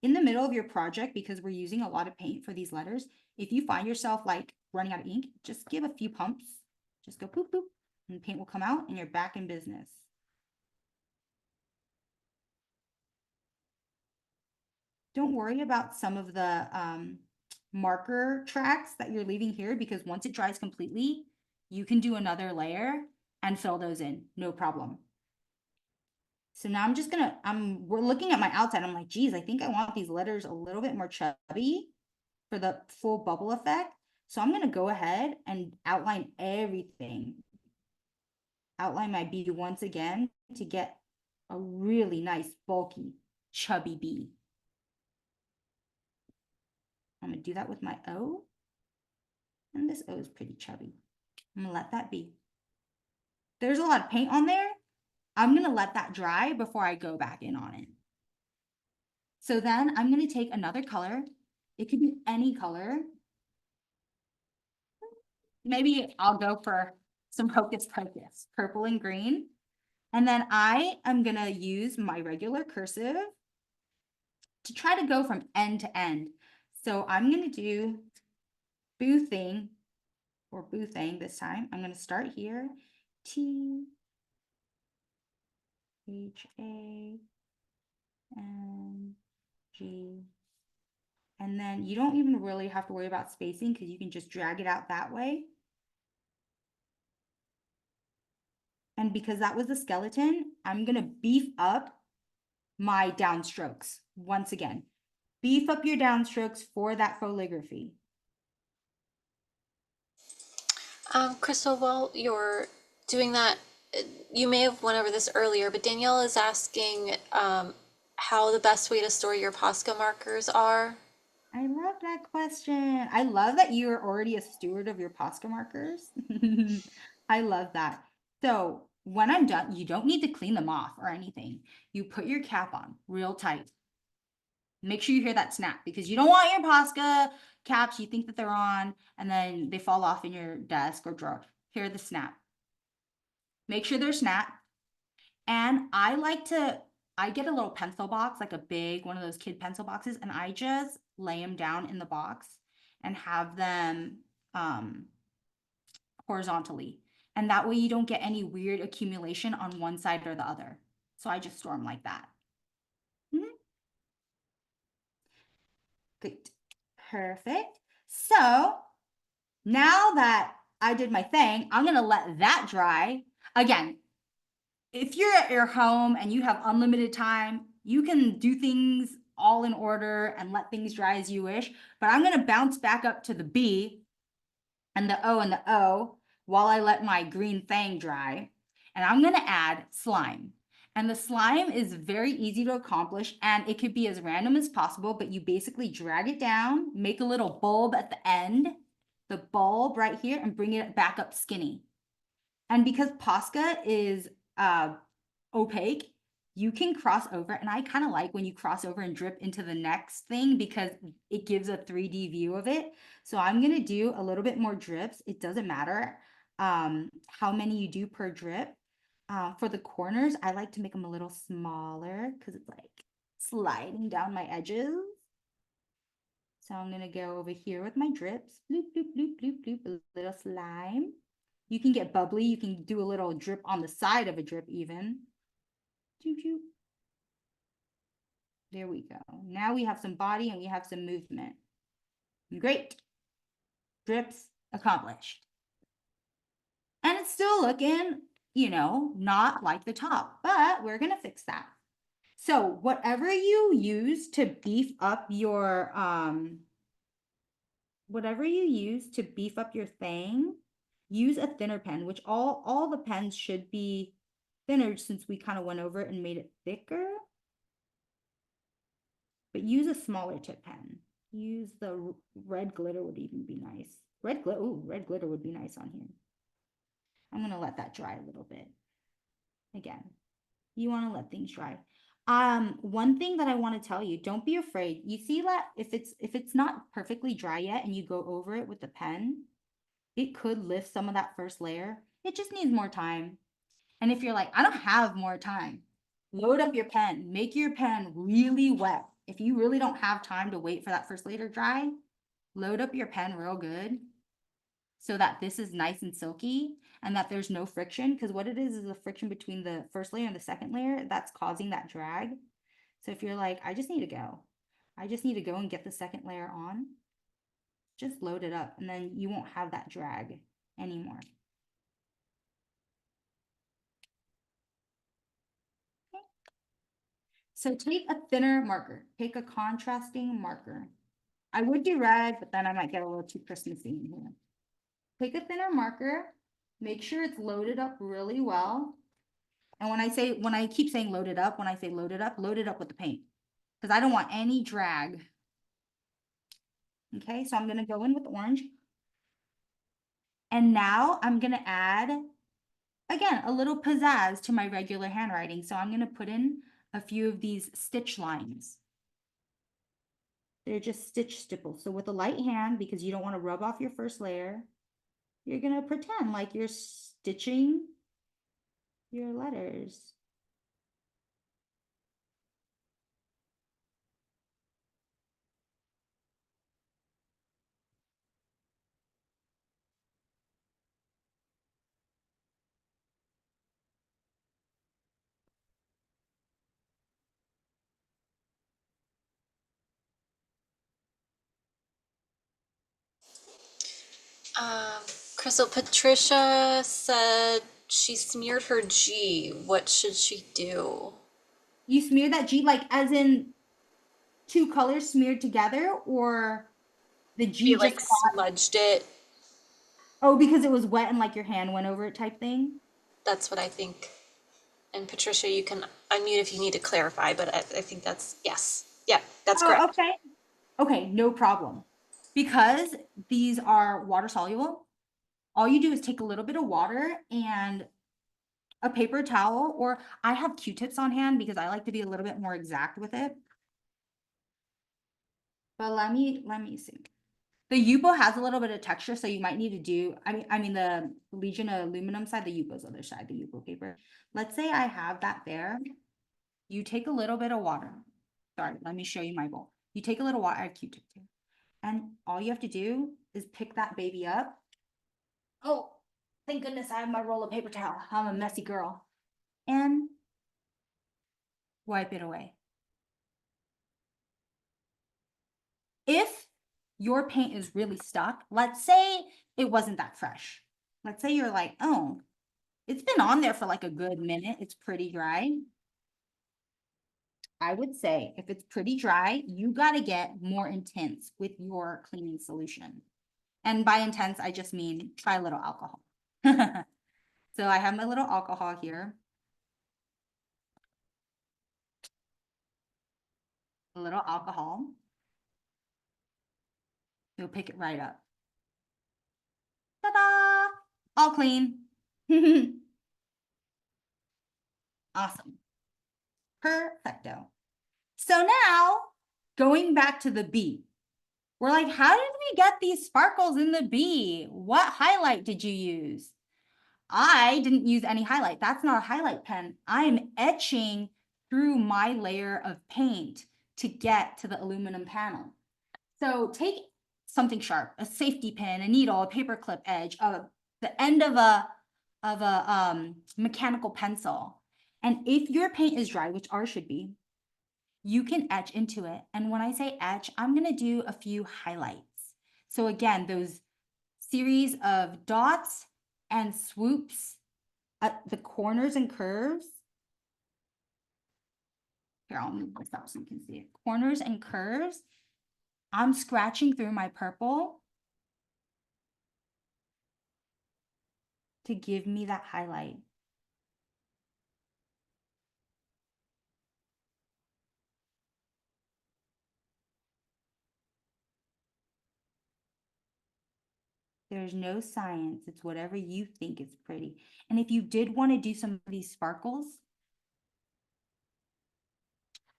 In the middle of your project, because we're using a lot of paint for these letters, if you find yourself like running out of ink, just give a few pumps. Just go poop, poop, and the paint will come out and you're back in business. Don't worry about some of the marker tracks that you're leaving here, because once it dries completely, you can do another layer and fill those in, no problem. So now I'm just gonna, we're looking at my outside. I'm like, geez, I think I want these letters a little bit more chubby for the full bubble effect. So I'm gonna go ahead and outline everything. Outline my B once again to get a really nice, bulky, chubby B. I'm gonna do that with my O. And this O is pretty chubby. I'm gonna let that be. There's a lot of paint on there. I'm gonna let that dry before I go back in on it. So then I'm gonna take another color. It could be any color. Maybe I'll go for some hocus pocus, purple and green. And then I am gonna use my regular cursive to try to go from end to end. So I'm gonna do boothing or boothing this time. I'm gonna start here, T, H, A, N, G. And then you don't even really have to worry about spacing because you can just drag it out that way. And because that was the skeleton, I'm gonna beef up my downstrokes once again. Beef up your downstrokes for that calligraphy. Crystal, while you're doing that, you may have went over this earlier, but Danielle is asking how the best way to store your POSCA markers are. I love that question. I love that you're already a steward of your POSCA markers. I love that. So when I'm done, you don't need to clean them off or anything. You put your cap on real tight. Make sure you hear that snap, because you don't want your POSCA caps, you think that they're on, and then they fall off in your desk or drawer. Hear the snap. Make sure they're snapped. And I get a little pencil box, like a big one of those kid pencil boxes, and I just lay them down in the box and have them horizontally. And that way you don't get any weird accumulation on one side or the other. So I just store them like that. Great. Perfect. So now that I did my thing, I'm gonna let that dry. Again, if you're at your home and you have unlimited time, you can do things all in order and let things dry as you wish. But I'm gonna bounce back up to the B and the O while I let my green thing dry. And I'm gonna add slime. And the slime is very easy to accomplish, and it could be as random as possible, but you basically drag it down, make a little bulb at the end, the bulb right here, and bring it back up skinny. And because POSCA is opaque, you can cross over, and I kind of like when you cross over and drip into the next thing because it gives a 3D view of it. So I'm gonna do a little bit more drips. It doesn't matter how many you do per drip. For the corners, I like to make them a little smaller because it's like sliding down my edges. So I'm gonna go over here with my drips, bloop, bloop, bloop, bloop, bloop, a little slime. You can get bubbly, you can do a little drip on the side of a drip even. Choo choo. There we go. Now we have some body and we have some movement. Great. Drips accomplished. And it's still looking, you know, not like the top, but we're gonna fix that. So whatever you use to beef up your thing, use a thinner pen, which all the pens should be thinner since we kind of went over it and made it thicker. But use a smaller tip pen. Use the red glitter would even be nice. Red glitter would be nice on here. I'm gonna let that dry a little bit. Again, you want to let things dry. One thing that I want to tell you, don't be afraid. You see that if it's not perfectly dry yet and you go over it with the pen, it could lift some of that first layer. It just needs more time. And if you're like, I don't have more time, load up your pen, make your pen really wet. If you really don't have time to wait for that first layer to dry, load up your pen real good so that this is nice and silky and that there's no friction, because what it is the friction between the first layer and the second layer that's causing that drag. So if you're like, I just need to go and get the second layer on, just load it up and then you won't have that drag anymore. Okay. So take a thinner marker, take a contrasting marker. I would do red, but then I might get a little too Christmassy in here. Take a thinner marker, make sure it's loaded up really well. And when I keep saying loaded up, when I say load it up with the paint, because I don't want any drag. Okay, so I'm gonna go in with orange. And now I'm gonna add, again, a little pizzazz to my regular handwriting. So I'm gonna put in a few of these stitch lines. They're just stitch stipples. So with a light hand, because you don't want to rub off your first layer, you're gonna pretend like you're stitching your letters. Crystal, Patricia said she smeared her G. What should she do? You smear that G like as in two colors smeared together, or the G She just like got, smudged it. oh, because it was wet and like your hand went over it type thing? That's what I think. And Patricia, you can unmute if you need to clarify, but I think that's yes. Yeah, that's Oh, correct. okay. Okay, no problem. Because these are water soluble, all you do is take a little bit of water and a paper towel, or I have Q-tips on hand because I like to be a little bit more exact with it. But let me see. The YUPO has a little bit of texture, so you might need to do, I mean the Legion aluminum side, the YUPO's other side, the YUPO paper. Let's say I have that there. You take a little bit of water. Sorry, let me show you my bowl. You take a little water, I have Q-tip too. And all you have to do is pick that baby up. Oh, thank goodness I have my roll of paper towel. I'm a messy girl. And wipe it away. If your paint is really stuck, let's say it wasn't that fresh. Let's say you're like, oh, it's been on there for like a good minute. It's pretty dry. I would say if it's pretty dry, you got to get more intense with your cleaning solution. And by intense, I just mean try a little alcohol. So I have my little alcohol here. A little alcohol. You'll pick it right up. Ta-da! All clean. Awesome. Perfecto. So now, going back to the B, we're like, how did we get these sparkles in the B? What highlight did you use? I didn't use any highlight. That's not a highlight pen. I'm etching through my layer of paint to get to the aluminum panel. So take something sharp, a safety pin, a needle, a paper clip edge, the end of a mechanical pencil. And if your paint is dry, which ours should be, you can etch into it. And when I say etch, I'm gonna do a few highlights. So again, those series of dots and swoops at the corners and curves. Here, I'll move this up so you can see it. Corners and curves. I'm scratching through my purple to give me that highlight. There's no science. It's whatever you think is pretty. And if you did want to do some of these sparkles,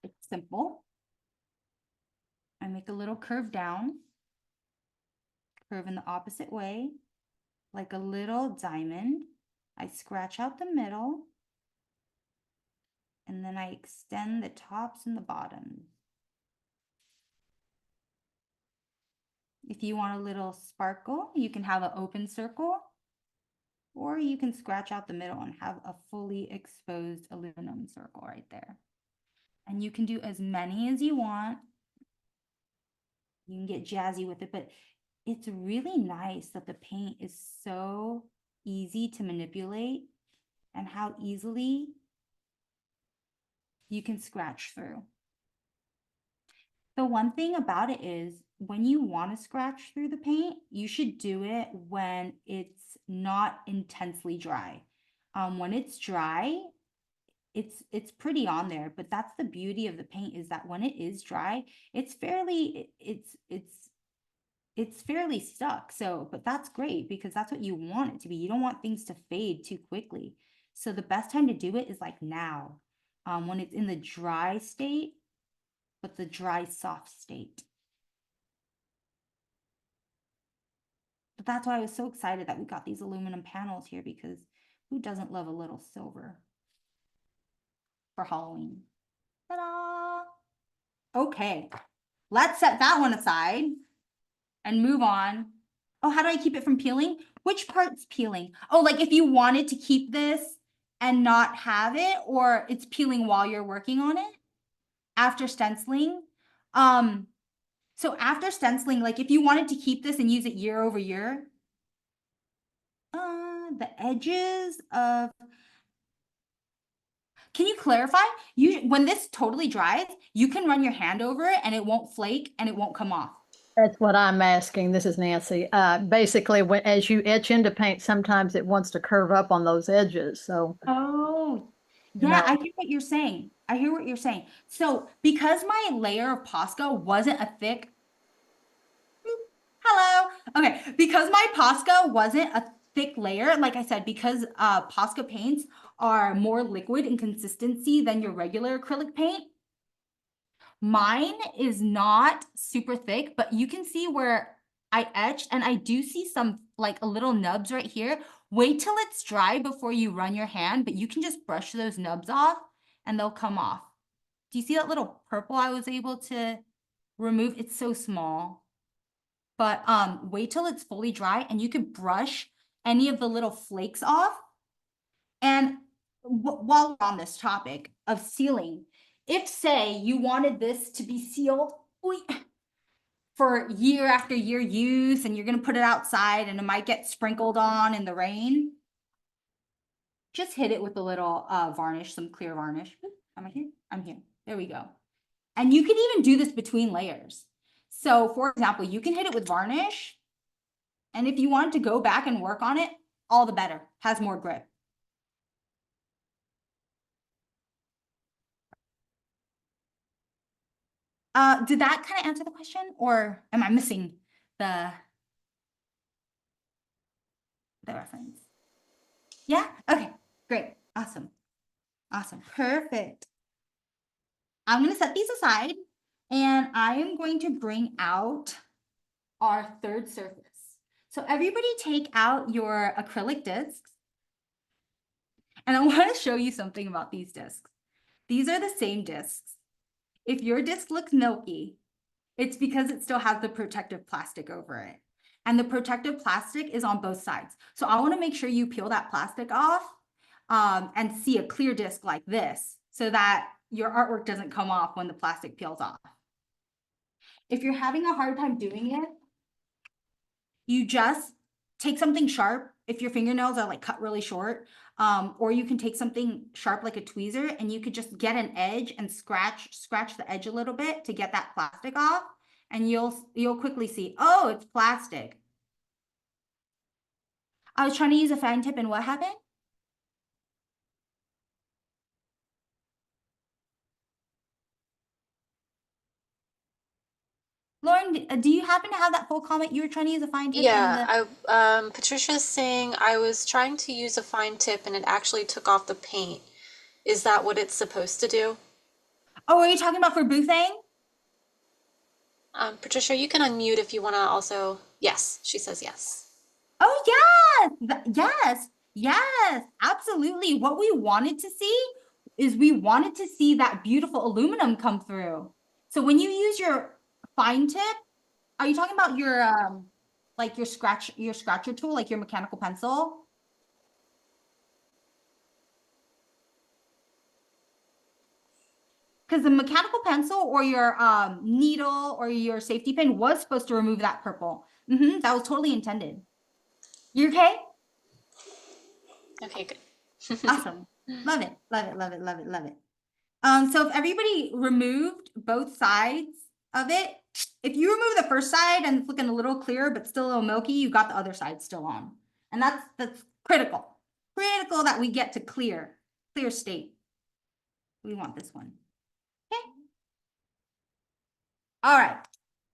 it's simple. I make a little curve down, curve in the opposite way, like a little diamond. I scratch out the middle, and then I extend the tops and the bottoms. If you want a little sparkle, you can have an open circle, or you can scratch out the middle and have a fully exposed aluminum circle right there. And you can do as many as you want. You can get jazzy with it, but it's really nice that the paint is so easy to manipulate and how easily you can scratch through. The one thing about it is when you want to scratch through the paint, you should do it when it's not intensely dry. When it's dry, it's pretty on there, but that's the beauty of the paint, is that when it is dry, it's fairly stuck. So, but that's great because that's what you want it to be. You don't want things to fade too quickly. So the best time to do it is like now, when it's in the dry state, but the dry, soft state. But that's why I was so excited that we got these aluminum panels here, because who doesn't love a little silver for Halloween? Ta-da! Okay, let's set that one aside and move on. Oh, how do I keep it from peeling? Which part's peeling? Oh, like if you wanted to keep this and not have it, or it's peeling while you're working on it after stenciling. So after stenciling, like if you wanted to keep this and use it year over year, the edges of, can you clarify? When this totally dries, you can run your hand over it and it won't flake and it won't come off. That's what I'm asking. This is Nancy. Basically, as you etch into paint, sometimes it wants to curve up on those edges. So, Oh, you yeah, know. I hear what you're saying. I hear what you're saying. So because my layer of POSCA wasn't a thick, hello. Okay, because my POSCA wasn't a thick layer, like I said, because POSCA paints are more liquid in consistency than your regular acrylic paint. Mine is not super thick, but you can see where I etched, and I do see some like a little nubs right here. Wait till it's dry before you run your hand, but you can just brush those nubs off and they'll come off. Do you see that little purple I was able to remove? It's so small. But wait till it's fully dry and you can brush any of the little flakes off. And while we're on this topic of sealing, if say you wanted this to be sealed for year after year use, and you're gonna put it outside and it might get sprinkled on in the rain, just hit it with a little varnish, some clear varnish. Am I here? I'm here. There we go. And you can even do this between layers. So for example, you can hit it with varnish, and if you wanted to go back and work on it, all the better, has more grip. Did that kind of answer the question, or am I missing the reference? Yeah? Okay, great. Awesome. Awesome. Perfect. I'm going to set these aside, and I am going to bring out our third surface. So everybody take out your acrylic discs. And I want to show you something about these discs. These are the same discs. If your disc looks milky, It's because it still has the protective plastic over it. And the protective plastic is on both sides. So I want to make sure you peel that plastic off and see a clear disc like this so that your artwork doesn't come off when the plastic peels off. If you're having a hard time doing it, you just take something sharp if your fingernails are like cut really short, or you can take something sharp like a tweezer and you could just get an edge and scratch the edge a little bit to get that plastic off, and you'll quickly see, oh, it's plastic. I was trying to use a fine tip and what happened? Lauren, do you happen to have that full comment? You were trying to use a fine tip in the... Yeah, Patricia's saying I was trying to use a fine tip and it actually took off the paint. Is that what it's supposed to do? Oh, are you talking about for boothing? Patricia, you can unmute if you want to also. Yes, she says yes. Oh, yes, yes, yes, absolutely. What we wanted to see is we wanted to see that beautiful aluminum come through. So when you use your fine tip, are you talking about your like your scratcher tool, like your mechanical pencil? Because the mechanical pencil or your needle or your safety pin was supposed to remove that purple. That was totally intended. You okay? Okay, good. Awesome. Love it, love it, love it, love it, love it. So if everybody removed both sides of it, if you remove the first side and it's looking a little clearer but still a little milky, you got the other side still on. And that's critical. Critical that we get to clear state. We want this one. Okay. All right.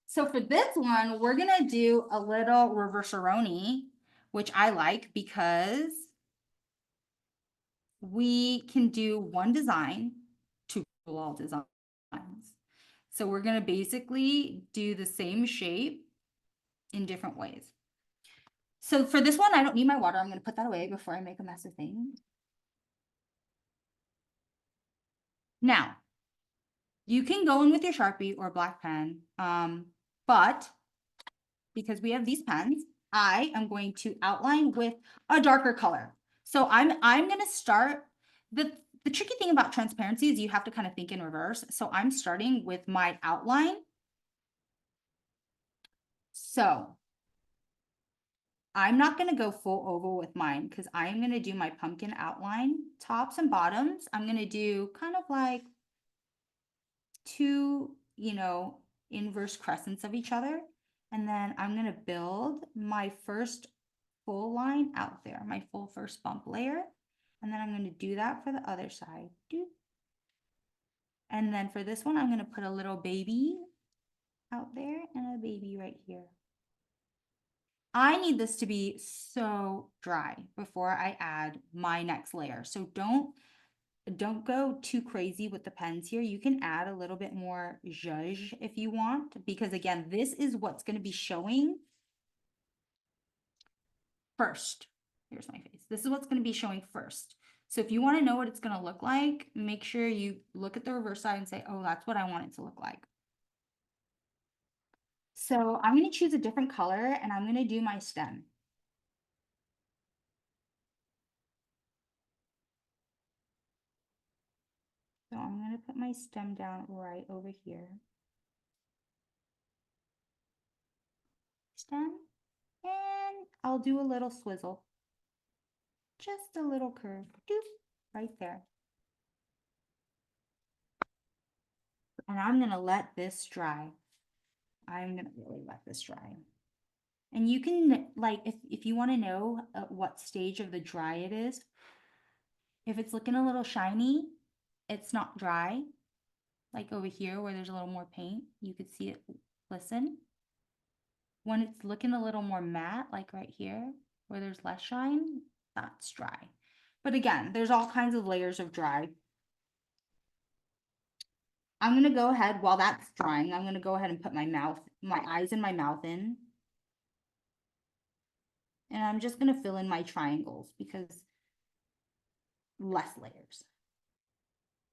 So for this one, we're gonna do a little reverse-a-roni, which I like because we can do one design to all designs. So we're gonna basically do the same shape in different ways. So for this one, I don't need my water. I'm gonna put that away before I make a mess of things. Now, you can go in with your Sharpie or black pen, but because we have these pens, I am going to outline with a darker color. So I'm gonna start, the tricky thing about transparency is you have to kind of think in reverse. So I'm starting with my outline. So I'm not gonna go full oval with mine because I am gonna do my pumpkin outline, tops and bottoms. I'm gonna do kind of like two, inverse crescents of each other. And then I'm gonna build my first full line out there, my full first bump layer. And then I'm gonna do that for the other side. And then for this one, I'm gonna put a little baby out there and a baby right here. I need this to be so dry before I add my next layer. So don't go too crazy with the pens here. You can add a little bit more zhuzh if you want, because again, this is what's going to be showing first. Here's my face. This is what's going to be showing first. So if you want to know what it's going to look like, make sure you look at the reverse side and say, oh, that's what I want it to look like. So I'm going to choose a different color and I'm going to do my stem. So I'm going to put my stem down right over here. Stem, and I'll do a little swizzle. Just a little curve, right there. And I'm gonna let this dry. I'm gonna really let this dry. And you can, like, if you want to know what stage of the dry it is, if it's looking a little shiny, it's not dry. Like over here where there's a little more paint, you could see it glisten. When it's looking a little more matte, like right here, where there's less shine, that's dry. But again, there's all kinds of layers of dry. I'm gonna go ahead, while that's drying, I'm gonna go ahead and put my eyes and my mouth in. And I'm just gonna fill in my triangles because less layers.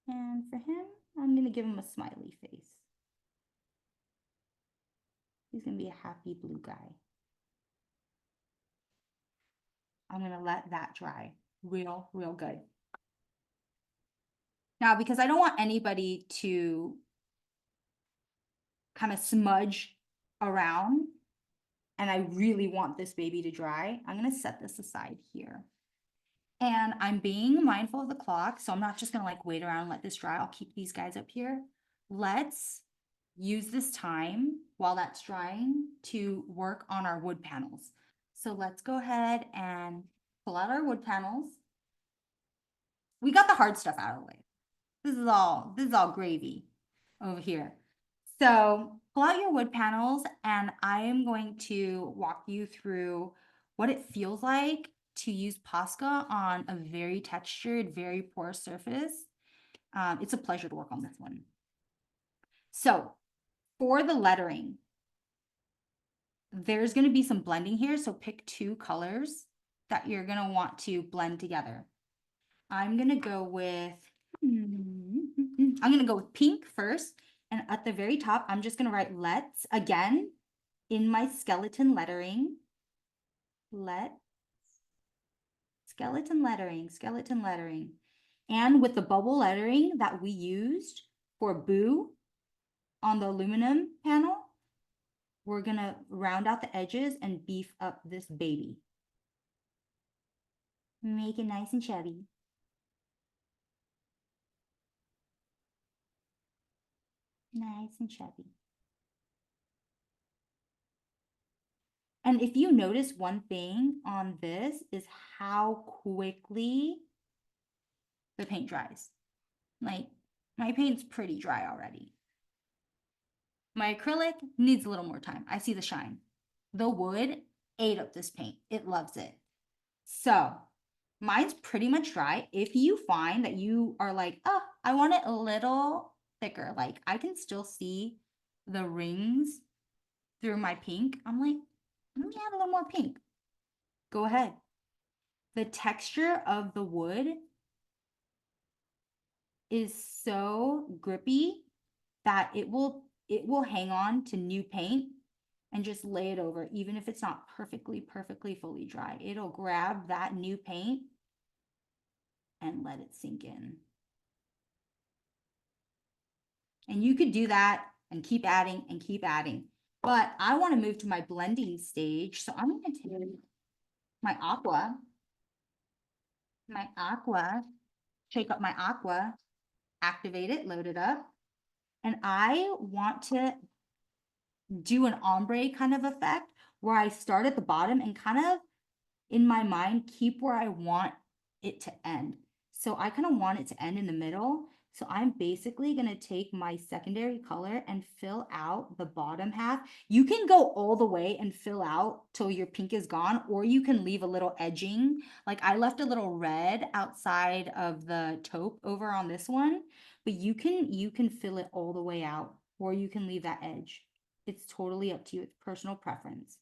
And for him, I'm gonna give him a smiley face. He's gonna be a happy blue guy. I'm gonna let that dry real good. Now, because I don't want anybody to kind of smudge around, and I really want this baby to dry, I'm gonna set this aside here. And I'm being mindful of the clock, so I'm not just gonna like wait around and let this dry. I'll keep these guys up here. Let's use this time while that's drying to work on our wood panels. So let's go ahead and pull out our wood panels. We got the hard stuff out of the way. This is all gravy over here. So pull out your wood panels, and I am going to walk you through what it feels like to use POSCA on a very textured, very porous surface. It's a pleasure to work on this one. So for the lettering, there's going to be some blending here. So pick two colors that you're going to want to blend together. I'm going to go with pink first. And at the very top, I'm just going to write let's again in my skeleton lettering. Skeleton lettering. And with the bubble lettering that we used for Boo on the aluminum panel, we're going to round out the edges and beef up this baby. Make it nice and chubby. Nice and chubby. And if you notice one thing on this is how quickly the paint dries. Like, my paint's pretty dry already. My acrylic needs a little more time. I see the shine. The wood ate up this paint. It loves it. So mine's pretty much dry. If you find that you are like, oh, I want it a little thicker, like I can still see the rings through my pink, I'm like, let me add a little more pink. Go ahead. The texture of the wood is so grippy that it will hang on to new paint and just lay it over, even if it's not perfectly fully dry. It'll grab that new paint and let it sink in. And you could do that and keep adding and keep adding. But I want to move to my blending stage. So I'm going to take my aqua, shake up my aqua, activate it, load it up. And I want to do an ombre kind of effect where I start at the bottom and kind of in my mind keep where I want it to end. So I kind of want it to end in the middle. So I'm basically going to take my secondary color and fill out the bottom half. You can go all the way and fill out till your pink is gone, or you can leave a little edging. Like I left a little red outside of the taupe over on this one, but you can fill it all the way out, or you can leave that edge. It's totally up to you. It's personal preference.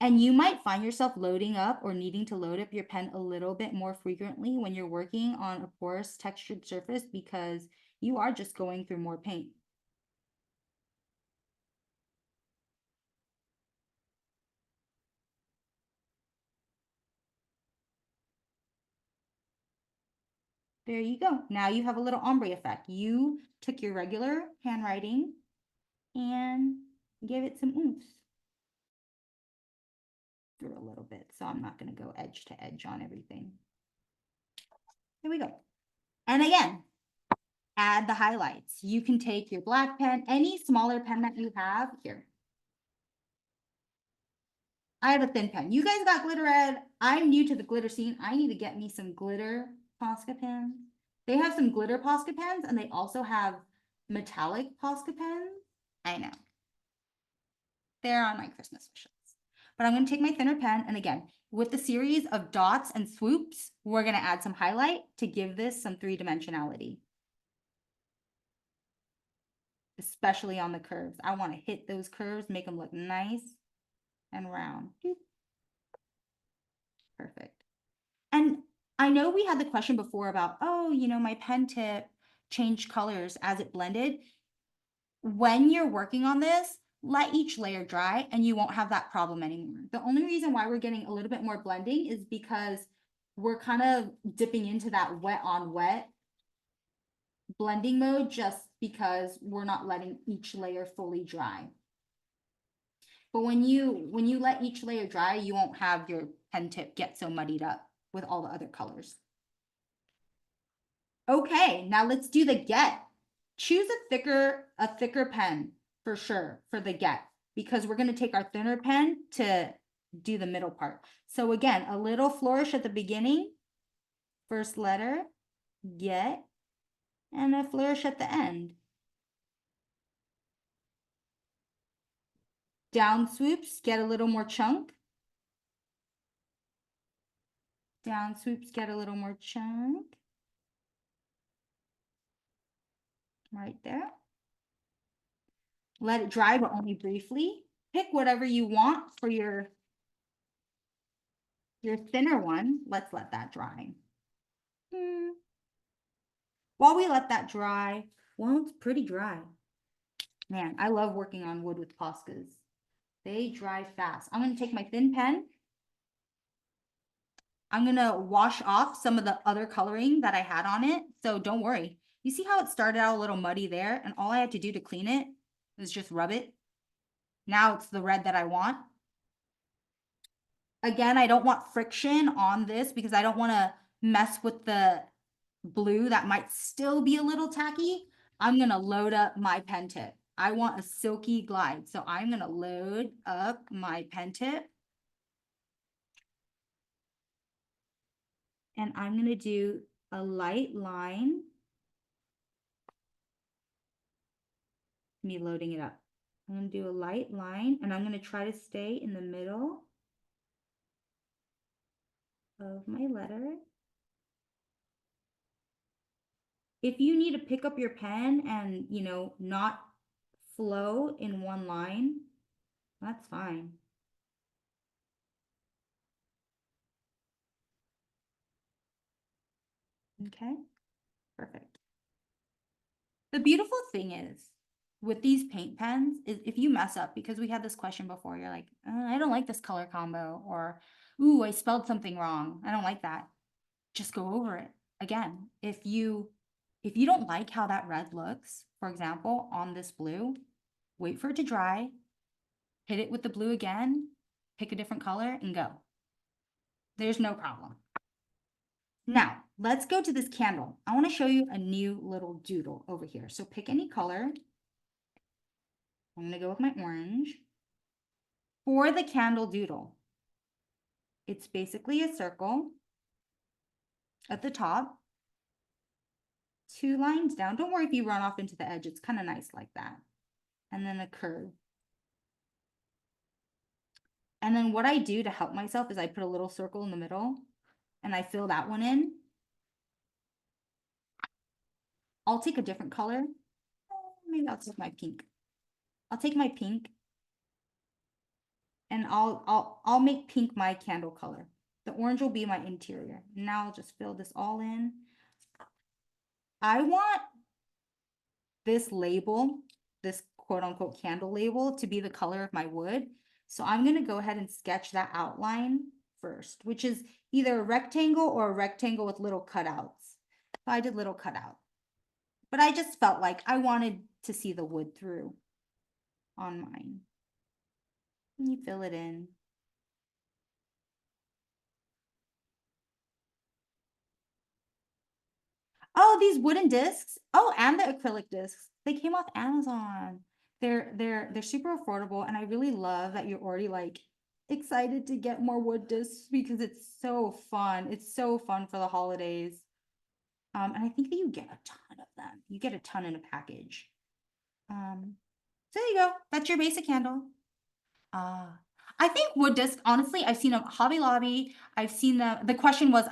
And you might find yourself loading up or needing to load up your pen a little bit more frequently when you're working on a porous textured surface because you are just going through more paint. There you go. Now you have a little ombre effect. You took your regular handwriting and gave it some oomph through a little bit. So I'm not going to go edge to edge on everything. Here we go. And again, add the highlights. You can take your black pen, any smaller pen that you have here. I have a thin pen. You guys got glitter red. I'm new to the glitter scene. I need to get me some glitter Posca pens. They have some glitter Posca pens and they also have metallic Posca pens. I know. They're on my Christmas wish list. But I'm going to take my thinner pen. And again, with the series of dots and swoops, we're going to add some highlight to give this some three-dimensionality. Especially on the curves. I want to hit those curves, make them look nice and round. Perfect. And I know we had the question before about, oh, you know, my pen tip changed colors as it blended. when you're working on this, let each layer dry and you won't have that problem anymore. The only reason why we're getting a little bit more blending is because we're kind of dipping into that wet on wet blending mode just because we're not letting each layer fully dry. But when you let each layer dry, you won't have your pen tip get so muddied up with all the other colors. Okay, now let's do the get. Choose a thicker pen for sure for the get, because we're going to take our thinner pen to do the middle part. So again, a little flourish at the beginning, first letter, get, and a flourish at the end. Down swoops, get a little more chunk. Down swoops, get a little more chunk. Right there. Let it dry, but only briefly. Pick whatever you want for your thinner one. Let's let that dry. While we let that dry, well, it's pretty dry. Man, I love working on wood with POSCAs. They dry fast. I'm going to take my thin pen. I'm going to wash off some of the other coloring that I had on it. So don't worry. You see how it started out a little muddy there? And all I had to do to clean it is just rub it. Now it's the red that I want. Again, I don't want friction on this because I don't want to mess with the blue that might still be a little tacky. I'm going to load up my pen tip. I want a silky glide. So I'm going to load up my pen tip. And I'm going to do a light line. Me loading it up. I'm going to do a light line and I'm going to try to stay in the middle of my letter. If you need to pick up your pen and, you know, not flow in one line, that's fine. Okay, perfect. The beautiful thing is with these paint pens is if you mess up, because we had this question before, you're like, I don't like this color combo, or, ooh, I spelled something wrong. I don't like that. Just go over it. Again, if you don't like how that red looks, for example, on this blue, wait for it to dry, hit it with the blue again, pick a different color and go. There's no problem. Now, let's go to this candle. I want to show you a new little doodle over here. So pick any color. I'm going to go with my orange. For the candle doodle, it's basically a circle at the top, 2 lines down. Don't worry if you run off into the edge. It's kind of nice like that. And then a curve. And then what I do to help myself is I put a little circle in the middle and I fill that one in. I'll take a different color. Maybe I'll take my pink. I'll take my pink and I'll make pink my candle color. The orange will be my interior. Now I'll just fill this all in. I want this label, this quote unquote candle label, to be the color of my wood. So I'm going to go ahead and sketch that outline first, which is either a rectangle or a rectangle with little cutouts. So I did little cutout. But I just felt like I wanted to see the wood through on mine. And you fill it in. Oh, these wooden discs. Oh, and the acrylic discs. They came off Amazon. They're super affordable, and I really love that you're already like excited to get more wood discs because it's so fun. It's so fun for the holidays. And I think that you get a ton of them. You get a ton in a package. So there you go. That's your basic candle. I think wood discs, honestly, I've seen them at Hobby Lobby. I've seen them. The question was,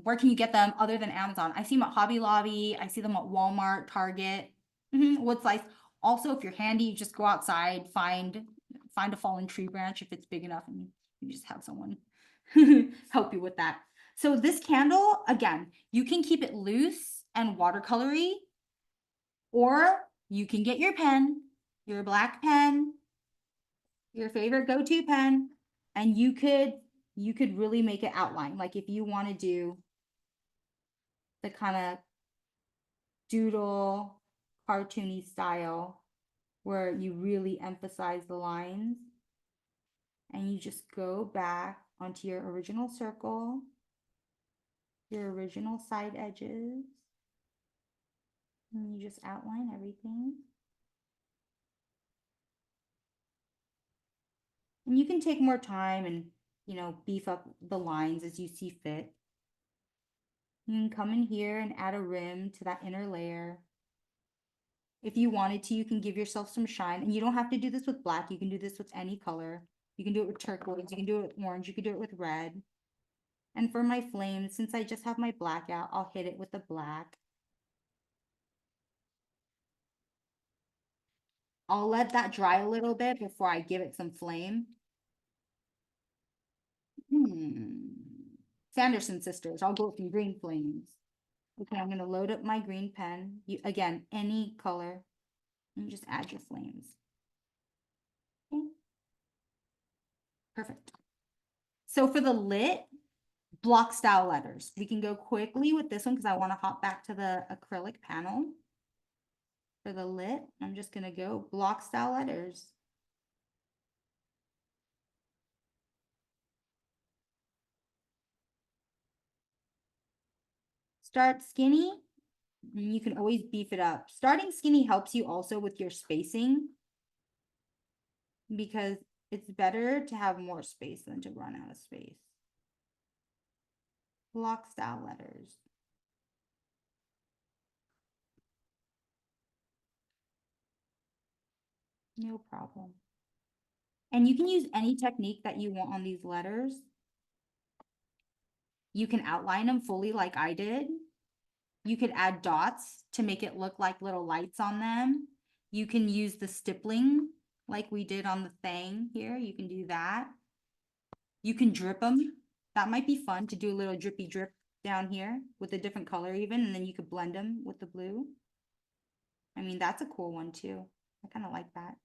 where can you get them other than Amazon? I see them at Hobby Lobby. I see them at Walmart, Target. Wood slice. Also, if you're handy, you just go outside, find a fallen tree branch if it's big enough, and you just have someone help you with that. So this candle, again, you can keep it loose and watercolory, or you can get your pen, your black pen, your favorite go-to pen, and you could really make it outline. Like if you want to do the kind of doodle cartoony style where you really emphasize the lines, and you just go back onto your original circle, your original side edges, and you just outline everything. And you can take more time and, you know, beef up the lines as you see fit. You can come in here and add a rim to that inner layer. If you wanted to, you can give yourself some shine, and you don't have to do this with black. You can do this with any color. You can do it with turquoise, you can do it with orange, you can do it with red. And for my flames, since I just have my black out, I'll hit it with the black. I'll let that dry a little bit before I give it some flame. Sanderson sisters, I'll go with some green flames. Okay, I'm gonna load up my green pen. You, again, any color, and just add your flames. Okay. Perfect. So for the lit, block style letters, we can go quickly with this one because I want to hop back to the acrylic panel. For the lit, I'm just gonna go block style letters. Start skinny, and you can always beef it up. Starting skinny helps you also with your spacing, because it's better to have more space than to run out of space. Block style letters. No problem. And you can use any technique that you want on these letters. You can outline them fully like I did. You could add dots to make it look like little lights on them. You can use the stippling like we did on the thing here. You can do that. You can drip them. That might be fun to do a little drippy drip down here with a different color even, and then you could blend them with the blue. I mean, that's a cool one too. I kind of like that.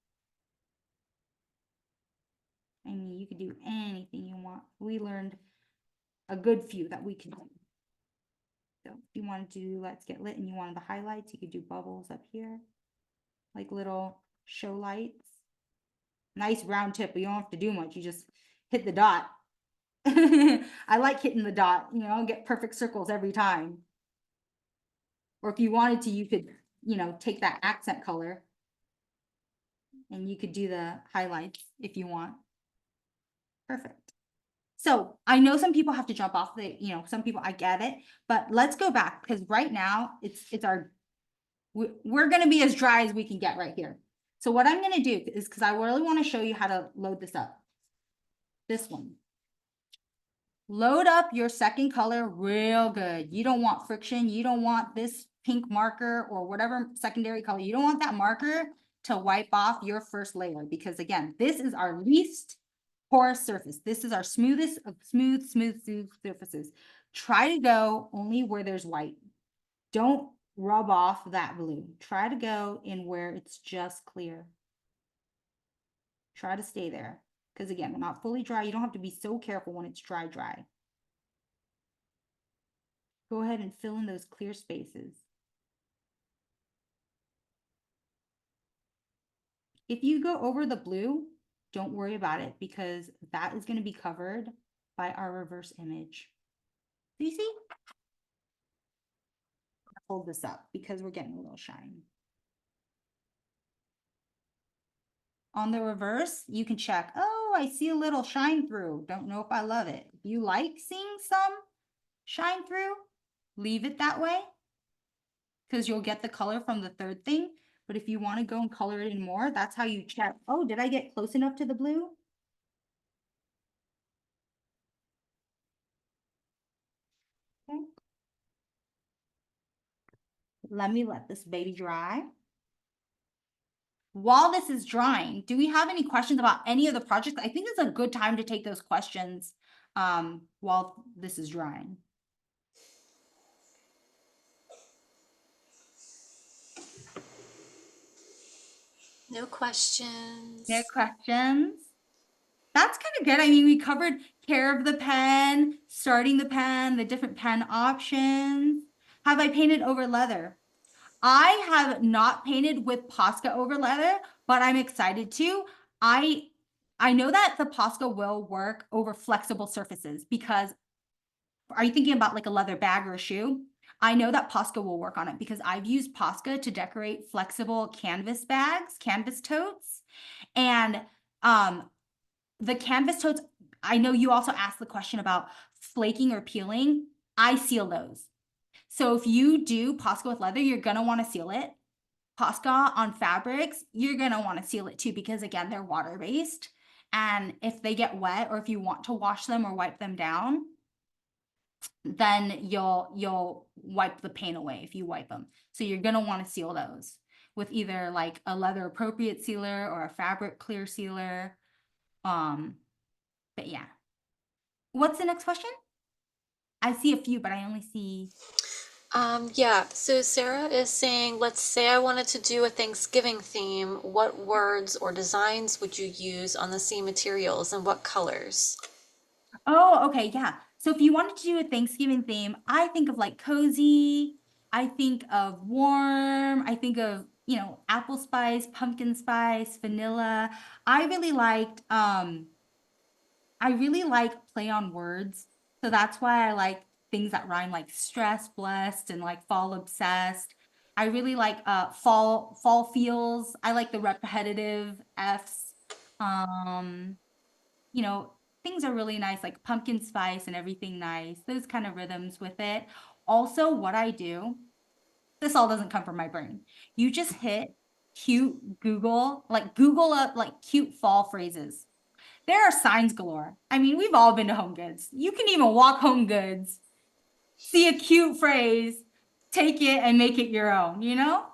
I mean, you could do anything you want. We learned a good few that we can do. So if you wanted to do Let's Get Lit and you wanted the highlights, you could do bubbles up here, like little show lights. Nice round tip, but you don't have to do much. You just hit the dot. I like hitting the dot, you know, get perfect circles every time. Or if you wanted to, you could, you know, take that accent color and you could do the highlights if you want. Perfect. So I know some people have to jump off the, you know, some people, I get it, but let's go back because right now it's our, we're going to be as dry as we can get right here. So what I'm going to do is, because I really want to show you how to load this up. This one. Load up your second color real good. You don't want friction. You don't want this pink marker or whatever secondary color. You don't want that marker to wipe off your first layer, because again, this is our least porous surface. This is our smoothest of smooth surfaces. Try to go only where there's white. Don't rub off that blue. Try to go in where it's just clear. Try to stay there. Because again, we're not fully dry. You don't have to be so careful when it's dry. Go ahead and fill in those clear spaces. If you go over the blue, don't worry about it because that is going to be covered by our reverse image. Do you see? Hold this up because we're getting a little shine. On the reverse, you can check, oh, I see a little shine through. Don't know if I love it. If you like seeing some shine through, leave it that way because you'll get the color from the third thing. But if you want to go and color it in more, that's how you check. Oh, did I get close enough to the blue? Okay. Let me let this baby dry. While this is drying, do we have any questions about any of the projects? I think it's a good time to take those questions while this is drying. No questions. No questions? That's kind of good. I mean, we covered care of the pen, starting the pen, the different pen options. Have I painted over leather? I have not painted with Posca over leather, but I'm excited to. I I know that the Posca will work over flexible surfaces because are you thinking about like a leather bag or a shoe? I know that Posca will work on it because I've used Posca to decorate flexible canvas bags, canvas totes, and um the canvas totes, I know you also asked the question about flaking or peeling. I seal those. So if you do Posca with leather, you're gonna want to seal it. Posca on fabrics, you're gonna want to seal it too because again, they're water-based. And if they get wet or if you want to wash them or wipe them down, then you'll wipe the paint away if you wipe them. So you're gonna want to seal those with either like a leather appropriate sealer or a fabric clear sealer. But yeah. What's the next question? I see a few, but I only see. Yeah, so Sarah is saying, let's say I wanted to do a Thanksgiving theme. What words or designs would you use on the same materials and what colors? Oh, okay, yeah. So if you wanted to do a Thanksgiving theme, I think of like cozy, I think of warm, I think of, apple spice, pumpkin spice, vanilla. I really liked I really like play on words. So that's why I like things that rhyme like stress, blessed, and like fall obsessed. I really like fall feels. I like the repetitive F's. Um, you know, things are really nice, like pumpkin spice and everything nice, those kind of rhythms with it. Also, what I do, this all doesn't come from my brain. You just hit cute Google, like Google up like cute fall phrases. There are signs galore. I mean, we've all been to Home Goods. You can even walk Home Goods, see a cute phrase, take it and make it your own, you know?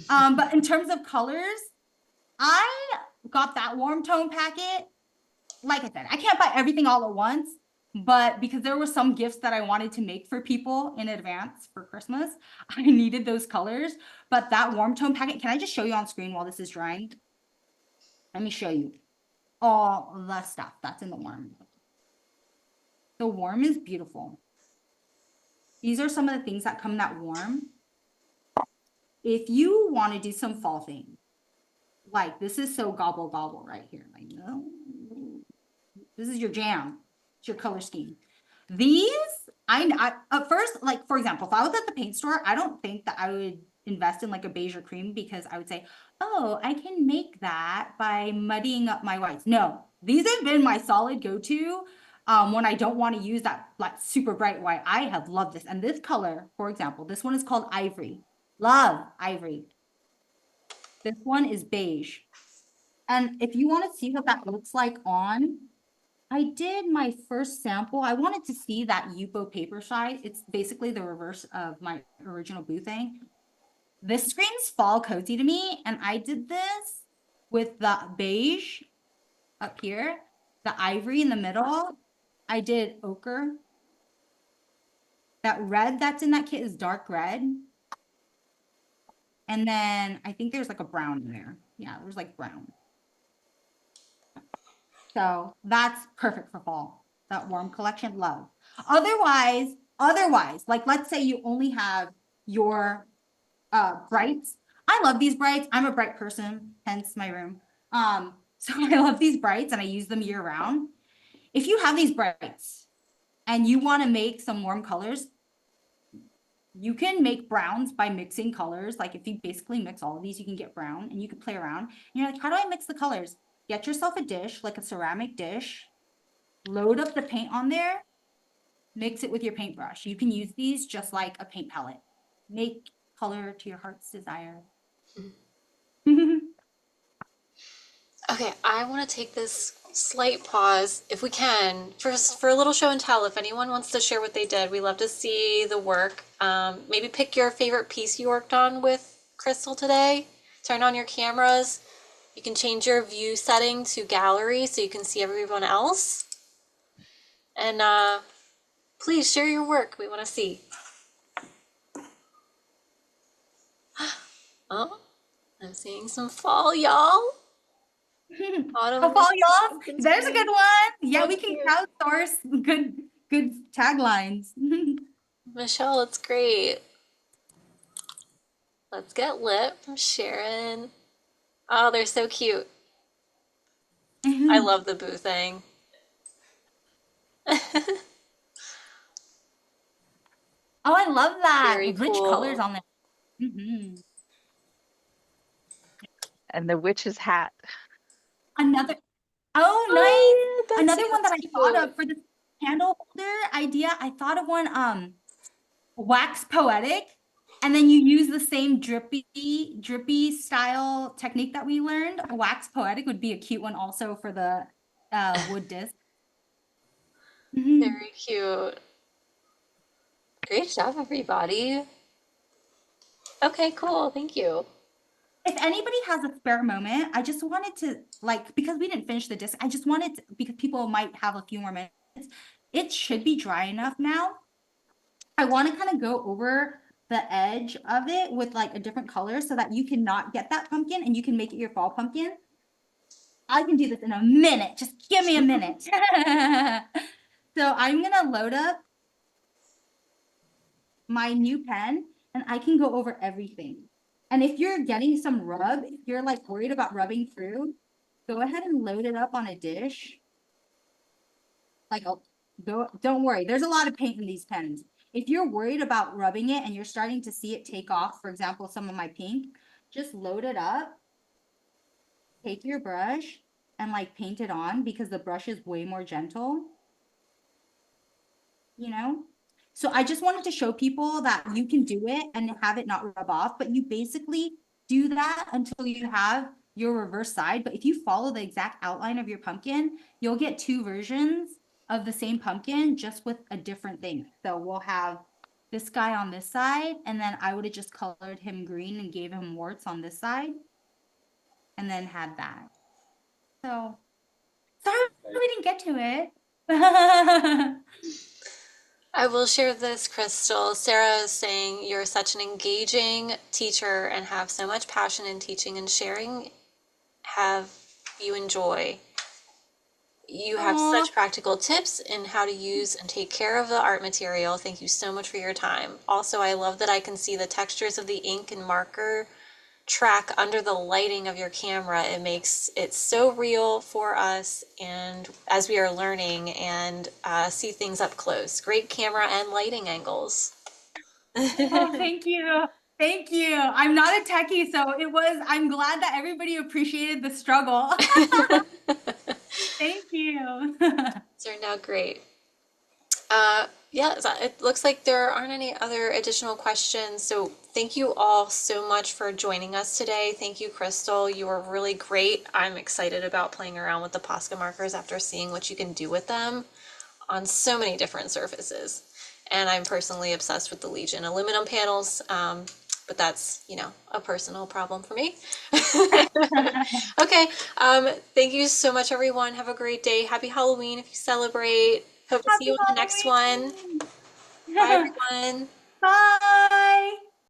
But in terms of colors, I got that warm tone packet. Like I said, I can't buy everything all at once, but because there were some gifts that I wanted to make for people in advance for Christmas, I needed those colors. But that warm tone packet, can I just show you on screen while this is drying? Let me show you all the stuff that's in the warm. The warm is beautiful. These are some of the things that come in that warm. If you want to do some fall thing, like this is so gobble gobble right here. Like, no, this is your jam. It's your color scheme. These, I at first, like for example, if I was at the paint store, I don't think that I would invest in like a beige or cream because I would say, oh, I can make that by muddying up my whites. No, these have been my solid go-to when I don't want to use that like super bright white. I have loved this. And this color, for example, this one is called ivory. Love ivory. This one is beige. And if you want to see what that looks like on, I did my first sample. I wanted to see that YUPO paper side. It's basically the reverse of my original boo thing. This screams fall cozy to me, and I did this with the beige up here, the ivory in the middle. I did ochre. That red that's in that kit is dark red. And then I think there's like a brown in there. Yeah, there's like brown. So that's perfect for fall. That warm collection, love. Otherwise, like let's say you only have your brights. I love these brights. I'm a bright person, hence my room. So I love these brights and I use them year round. If you have these brights and you want to make some warm colors, you can make browns by mixing colors. Like if you basically mix all of these, you can get brown and you can play around. And you're like, how do I mix the colors? Get yourself a dish, like a ceramic dish, load up the paint on there, mix it with your paintbrush. You can use these just like a paint palette. Make color to your heart's desire. Okay, I want to take this slight pause, if we can, for a little show and tell. If anyone wants to share what they did, we love to see the work. Maybe pick your favorite piece you worked on with Kristal today. Turn on your cameras. You can change your view setting to gallery so you can see everyone else. And please share your work. We want to see. Oh, I'm seeing some fall, y'all. How Autumn fall, is y'all? pumpkin There's a spice. good one. Yeah, So we can cute. crowdsource good taglines. Michelle, it's great. Let's get lit from Sharon. Oh, they're so cute. I love the boo thing. Oh, I love that. Very Rich colors cool. on there. And the witch's hat. Another, oh, Oh, nice. yeah, Betsy, Another one that that's I thought cute. of for this candle holder idea, I thought of one, wax poetic. And then you use the same drippy style technique that we learned. A wax poetic would be a cute one also for the wood disc. Very cute. Great job, everybody. Okay, cool. Thank you. If anybody has a spare moment, I just wanted to like, because we didn't finish the disc, I just wanted to, because people might have a few more minutes. It should be dry enough now. I want to kind of go over the edge of it with like a different color so that you cannot get that pumpkin and you can make it your fall pumpkin. I can do this in a minute. Just give me a minute. So I'm gonna load up my new pen and I can go over everything. And if you're getting some rub, if you're like worried about rubbing through, go ahead and load it up on a dish. Like, don't worry, there's a lot of paint in these pens. If you're worried about rubbing it and you're starting to see it take off, for example, some of my pink, just load it up, take your brush and like paint it on because the brush is way more gentle, you know? So I just wanted to show people that you can do it and have it not rub off, but you basically do that until you have your reverse side. But if you follow the exact outline of your pumpkin, you'll get two versions of the same pumpkin, just with a different thing. So we'll have this guy on this side, and then I would have just colored him green and gave him warts on this side, and then had that. So sorry we didn't get to it. I will share this, Crystal. Sarah is saying you're such an engaging teacher and have so much passion in teaching and sharing. Have you enjoy? You have Aw. such practical tips in how to use and take care of the art material. Thank you so much for your time. Also, I love that I can see the textures of the ink and marker track under the lighting of your camera. It makes it so real for us and as we are learning and see things up close. Great camera and lighting angles. Oh, thank you. Thank you. I'm not a techie, so I'm glad that everybody appreciated the struggle. Thank you. Turned out great. Yeah, so it looks like there aren't any other additional questions. So thank you all so much for joining us today. Thank you, Crystal. You were really great. I'm excited about playing around with the Posca markers after seeing what you can do with them on so many different surfaces. And I'm personally obsessed with the Legion aluminum panels, but that's, a personal problem for me. Okay, thank you so much, everyone. Have a great day. Happy Halloween if you celebrate. Hope to see Happy you on the next one. Halloween. Bye, everyone. Bye.